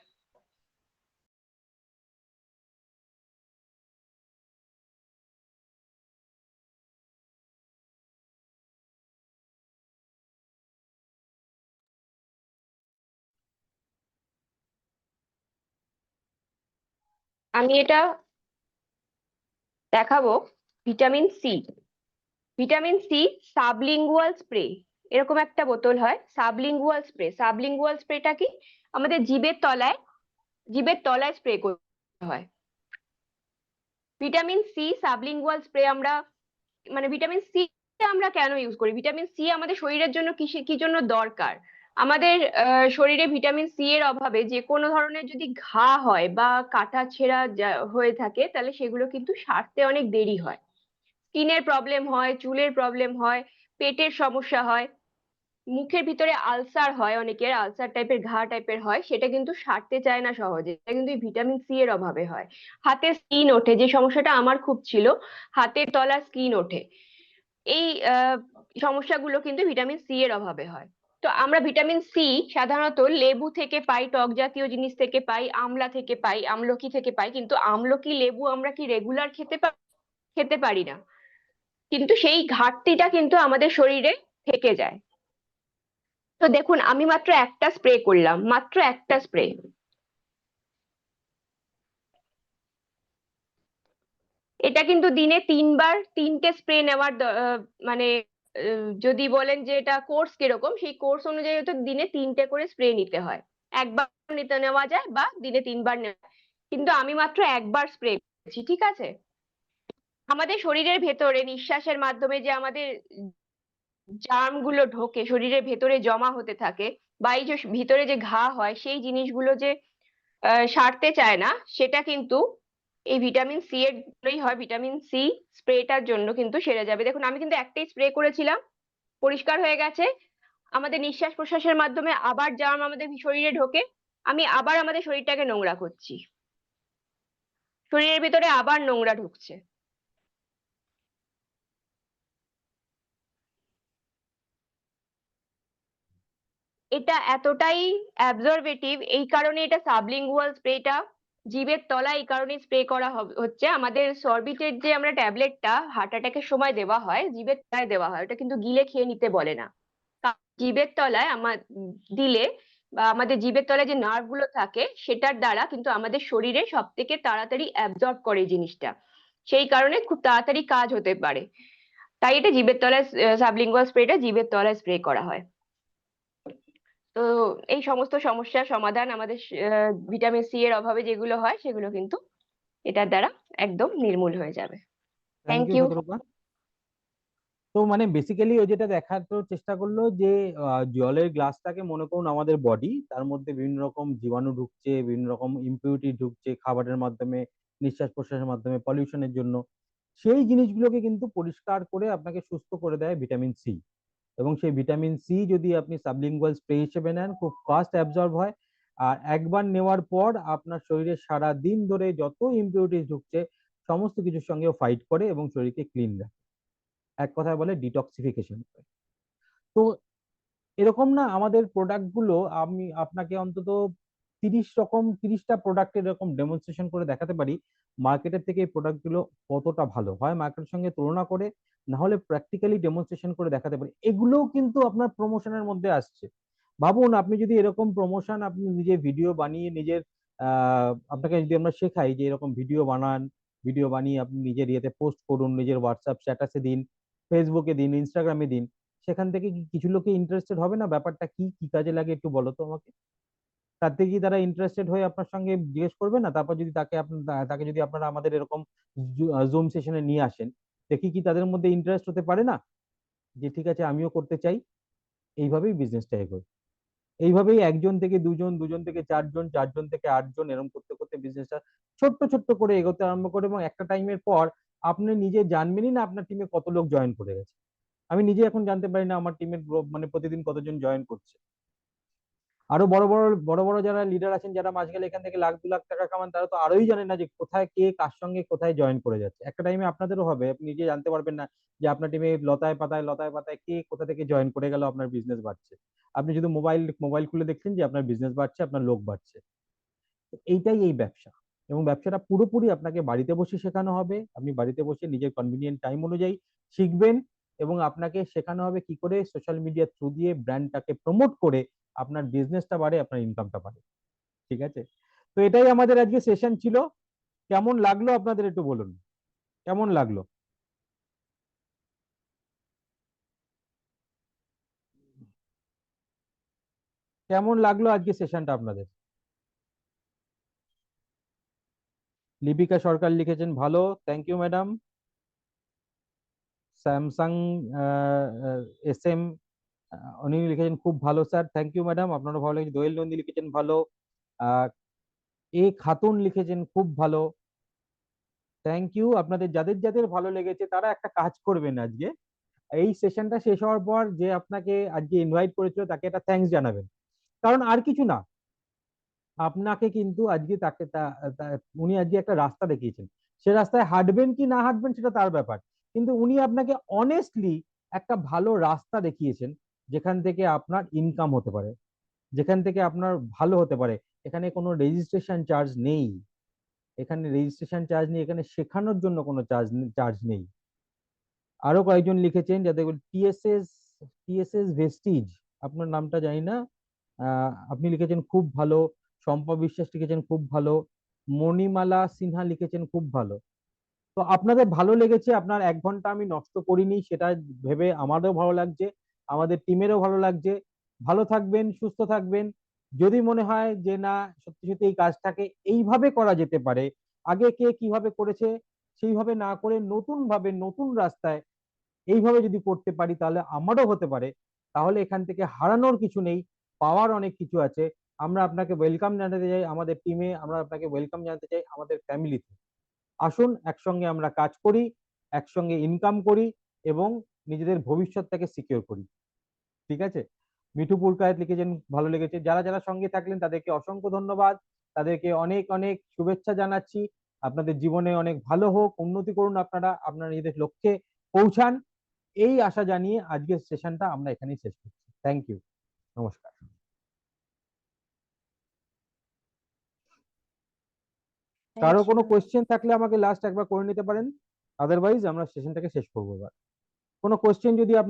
আমি এটা দেখাবো vitamin C. Vitamin C sublingual spray, এরকম একটা বোতল হয়, সাবলিঙ্গুয়াল স্প্রে। সাবলিঙ্গুয়াল স্প্রেটা কি? আমাদের জিভের তলায় স্প্রে করতে হয়। ভিটামিন সি সাবলিঙ্গুয়াল স্প্রে আমরা, মানে ভিটামিন সি আমরা কেন ইউজ করি? ভিটামিন সি আমাদের শরীরের জন্য কি জন্য দরকার? আমাদের শরীরে ভিটামিন সি এর অভাবে যে কোনো ধরনের যদি ঘা হয় বা কাটা ছেঁড়া হয়ে থাকে, তাহলে সেগুলো কিন্তু সারতে অনেক দেরি হয়। স্কিনের প্রবলেম হয়, চুলের প্রবলেম হয়, পেটের সমস্যা হয়, মুখের ভিতরে আলসার হয়, অনেকের আলসার টাইপের ঘা টাইপের হয়, সেটা কিন্তু সারতে চায় না সহজে, এটা কিন্তু ভিটামিন সি এর অভাবে হয়। হাতে স্কিন ওঠে, যে সমস্যাটা আমার খুব ছিল, হাতের তলা স্কিন ওঠে, এই সমস্যাগুলো কিন্তু ভিটামিন সি এর অভাবে হয়। তো তো আমরা ভিটামিন সি সাধারণত লেবু থেকে পাই, টক জাতীয় জিনিস থেকে পাই, আমলা থেকে পাই, আমলকি থেকে পাই, কিন্তু আমলকি লেবু আমরা কি রেগুলার খেতে পারি না, কিন্তু সেই ঘাটতিটা কিন্তু আমাদের শরীরে থেকে যায়। তো দেখুন আমি মাত্র একটা স্প্রে করলাম, মাত্র একটা স্প্রে। এটা কিন্তু দিনে 3 বার 3টে স্প্রে নেওয়ার মানে যদি বলেন যে এটা কোর্স কিরকম, সেই কোর্স অনুযায়ী তো দিনে 3টে করে স্প্রে নিতে হয়। একবার নিতে নেওয়া যায় বা দিনে 3বার নেওয়া যায়। কিন্তু আমি মাত্র একবার স্প্রে করেছি, ঠিক আছে? আমাদের শরীরের ভেতরে নিঃশ্বাসের মাধ্যমে যে আমাদের জার্ম গুলো ঢোকে, শরীরের ভেতরে জমা হতে থাকে, বা এই যে ভিতরে যে ঘা হয়, সেই জিনিসগুলো যে সারতে চায় না, সেটা কিন্তু এই ভিটামিন সি এর জন্যই হয়। ভিটামিন সি স্প্রেটার জন্য কিন্তু সেরে যাবে। দেখুন আমি কিন্তু একটাই স্প্রে করেছিলাম, পরিষ্কার হয়ে গেছে। আমাদের নিঃশ্বাস প্রশ্বাসের মাধ্যমে আবার জার্ম আমাদের শরীরে ঢোকে, আমি আবার আমাদের শরীরটাকে নোংরা করছি, শরীরের ভিতরে আবার নোংরা ঢুকছে। এটা এতটাই অ্যাবজর্বেটিভ, এই কারণে এটা সাবলিঙ্গুয়াল স্প্রেটা জিভের তলায় এই কারণে স্প্রে করা হচ্ছে। আমাদের সরবিটের যে আমরা ট্যাবলেটটা হার্ট অ্যাটাকের সময় দেওয়া হয়, জিভের তলায় দেওয়া হয়, ওটা কিন্তু গিলে খেয়ে নিতে বলে না। জিভের তলায় দিলে বা আমাদের জিভের তলায় যে নার্ভ গুলো থাকে, সেটার দ্বারা কিন্তু আমাদের শরীরে সব থেকে তাড়াতাড়ি অ্যাবজর্ব করে এই জিনিসটা, সেই কারণে খুব তাড়াতাড়ি কাজ হতে পারে। তাই এটা জিভের তলায়, সাবলিঙ্গুয়াল স্প্রেটা জিভের তলায় স্প্রে করা হয়। তো এই সমস্ত সমস্যার সমাধান আমাদের ভিটামিন সি এর অভাবে যেগুলো হয়, সেগুলো কিন্তু এটার দ্বারা একদম নির্মূল হয়ে যাবে। Thank thank you you. Shatarupa. তো মানে বেসিক্যালি ও যেটা দেখানোর চেষ্টা করলো যে জলের গ্লাসটাকে মনে করুন আমাদের বডি, তার মধ্যে বিভিন্ন রকম জীবাণু ঢুকছে, বিভিন্ন রকম ইমপিউরিটি ঢুকছে খাবারের মাধ্যমে, নিঃশ্বাস প্রশ্বাসের মাধ্যমে, পলিউশনের জন্য। সেই জিনিসগুলোকে কিন্তু পরিষ্কার করে আপনাকে সুস্থ করে দেয় ভিটামিন সি। এবং সেই ভিটামিন সি যদি আপনি সাবলিঙ্গুয়াল স্প্রে হিসেবে নেন, খুব ফাস্ট অ্যাবজর্ব হয়। আর একবার নেওয়ার পর আপনার শরীরে সারা দিন ধরে যত ইমপিউরিটিস ঢুকছে সমস্ত কিছুর সঙ্গে ফাইট করে এবং শরীরকে ক্লিন রাখে। এক কথায় বলে ডিটক্সিফিকেশন। তো এরকম না আমাদের প্রোডাক্ট গুলো, আমি আপনাকে অন্তত 30টা প্রোডাক্টের এরকম ডেমনস্ট্রেশন করে দেখাতে পারি মার্কেটের থেকে এই প্রোডাক্ট গুলো কতটা ভালো হয় মার্কেটের সঙ্গে তুলনা করে, না হলে প্র্যাকটিক্যালি ডেমনস্ট্রেশন করে দেখাতে পারি। এগুলোও কিন্তু আপনার প্রমোশনের মধ্যে আসছে। ভাবুন আপনি যদি এরকম প্রমোশন, আপনি নিজে ভিডিও বানিয়ে নিজের আপনাকে যদি আমরা শেখাই যে এরকম ভিডিও বানান, ভিডিও বানিয়ে আপনি নিজের ইয়েতে পোস্ট করুন, নিজের হোয়াটসঅ্যাপ স্ট্যাটাসে দিন, ফেসবুকে দিন, ইনস্টাগ্রামে দিন, সেখান থেকে কি কিছু লোকে ইন্টারেস্টেড হবে না? ব্যাপারটা কি কি কাজে লাগে একটু বলো তো আমাকে। তাতে কি তারা ইন্টারেস্টেড হয়ে আপনার সঙ্গে জিজ্ঞেস করবে না? তারপর যদি তাকে যদি আপনারা আমাদের এরকম জুম সেশনে নিয়ে আসেন, দেখি কি তাদের মধ্যে ইন্টারেস্ট হতে পারে না যে ঠিক আছে আমিও করতে চাই। এইভাবেই বিজনেসটা এগোয়। এইভাবেই 1জন থেকে 2জন, 2জন থেকে 4জন, 4জন থেকে 8জন, এরকম করতে করতে বিজনেসটা ছোট্ট ছোট্ট করে এগোতে আরম্ভ করে, এবং একটা টাইমের পর আপনি নিজে জানবেনই না আপনার টিমে কত লোক জয়েন করে গেছে। আমি নিজে এখন জানতে পারি না আমার টিমের মানে প্রতিদিন কতজন জয়েন করছে। আরো বড় বড় বড় বড় যারা লিডার আছেন, যারা মাস গেলে এখান থেকে লাখ 2 লাখ টাকা কামান, তারা তো আরোই জানে না যে কোথায় কে কার সঙ্গে কোথায় জয়েন করে যাচ্ছে। একটা টাইমে আপনাদেরও হবে, আপনি নিজে জানতে পারবেন না যে আপনার টিমে লতায় পাতায় লতায় পাতায় কে কোথা থেকে জয়েন করে গেল, আপনার বিজনেস বাড়ছে। আপনি শুধু মোবাইল খুলে দেখছেন যে আপনার বিজনেস বাড়ছে, আপনার লোক বাড়ছে। তো এইটাই এই ব্যবসা। এবং ব্যবসাটা পুরোপুরি আপনাকে বাড়িতে বসে শেখানো হবে। আপনি বাড়িতে বসে নিজের কনভিনিয়েন্ট টাইম অনুযায়ী শিখবেন, এবং আপনাকে শেখানো হবে কি করে সোশ্যাল মিডিয়া থ্রু দিয়ে ব্র্যান্ডটাকে প্রমোট করে আপনার বিজনেসটা বাড়ে, আপনার ইনকামটা বাড়ে। ঠিক আছে? তো এটাই আমাদের আজকে সেশন ছিল। কেমন লাগলো আপনাদের একটু বলুন, কেমন লাগলো? কেমন লাগলো আজকে সেশনটা আপনাদের? লিপিকা সরকার লিখেছেন ভালো, thank you madam. Samsung SM উনি লিখেছেন খুব ভালো স্যার, থ্যাংক ইউ ম্যাডাম, আপনারও ভালো লেগেছে। দোয়েল নন্দী লিখেছেন ভালো। আহ খাতুন লিখেছেন খুব ভালো, থ্যাংক ইউ। আপনাদের যাদের যাদের ভালো লেগেছে তারা একটা কাজ করবেন, আজকে এই সেশনটা শেষ হওয়ার পর যে আপনাকে আজকে ইনভাইট করেছিল তাকে একটা থ্যাঙ্কস জানাবেন। কারণ আর কিছু না, আপনাকে কিন্তু আজকে উনি আজকে একটা রাস্তা দেখিয়েছেন। সে রাস্তায় হাঁটবেন কি না হাঁটবেন সেটা তার ব্যাপার, কিন্তু উনি আপনাকে অনেস্টলি একটা ভালো রাস্তা দেখিয়েছেন, যেখান থেকে আপনার ইনকাম হতে পারে, যেখান থেকে আপনার ভালো হতে পারে। এখানে কোনো রেজিস্ট্রেশন চার্জ নেই, এখানে রেজিস্ট্রেশন চার্জ নেই, এখানে শেখানোর জন্য কোনো চার্জ নেই। আরো কয়েকজন লিখেছেন যাদের টিএসএস টিএসএস ভেস্টিজ, আপনার নামটা জানি না, আপনি লিখেছেন খুব ভালো। শম্পা বিশ্বাস লিখেছেন খুব ভালো। মণিমালা সিনহা লিখেছেন খুব ভালো। তো আপনাদের ভালো লেগেছে, আপনার 1 ঘন্টা আমি নষ্ট করিনি, সেটা ভেবে আমারও ভালো লাগছে, আমাদের টিমেরও ভালো লাগছে। ভালো থাকবেন, সুস্থ থাকবেন। যদি মনে হয় যে না সত্যি সত্যি এই কাজটাকে এইভাবে করা যেতে পারে, আগে কে কিভাবে করেছে সেইভাবে না করে নতুন ভাবে নতুন রাস্তায় এইভাবে যদি করতে পারি তাহলে আমারও হতে পারে, তাহলে এখান থেকে হারানোর কিছু নেই, পাওয়ার অনেক কিছু আছে। আমরা আপনাকে ওয়েলকাম জানাতে চাই আমাদের টিমে, আমরা আপনাকে ওয়েলকাম জানাতে চাই আমাদের ফ্যামিলিতে। আসুন একসঙ্গে আমরা কাজ করি, একসঙ্গে ইনকাম করি এবং নিজেদের ভবিষ্যৎটাকে সিকিউর করি। ঠিক আছে? মিঠু পুরকায়েত লিখেছেন ভালো লেগেছে। যারা যারা সঙ্গে থাকলেন তাদেরকে অসংখ্য ধন্যবাদ, তাদেরকে অনেক অনেক শুভেচ্ছা জানাচ্ছি। আপনাদের জীবনে অনেক ভালো হোক, উন্নতি করুন, আপনারা আপনার নিজেদের লক্ষ্যে পৌঁছান, এই আশা জানিয়ে আজকের সেশনটা আমরা এখানেই শেষ করছি। থ্যাংক ইউ, নমস্কার। কারো কোনো কোয়েশ্চেন থাকলে আমাকে লাস্ট একবার করে নিতে পারেন, আদারওয়াইজ আমরা সেশনটাকে শেষ করবো। এবার কোনো কোয়েশ্চেন যদি আপনার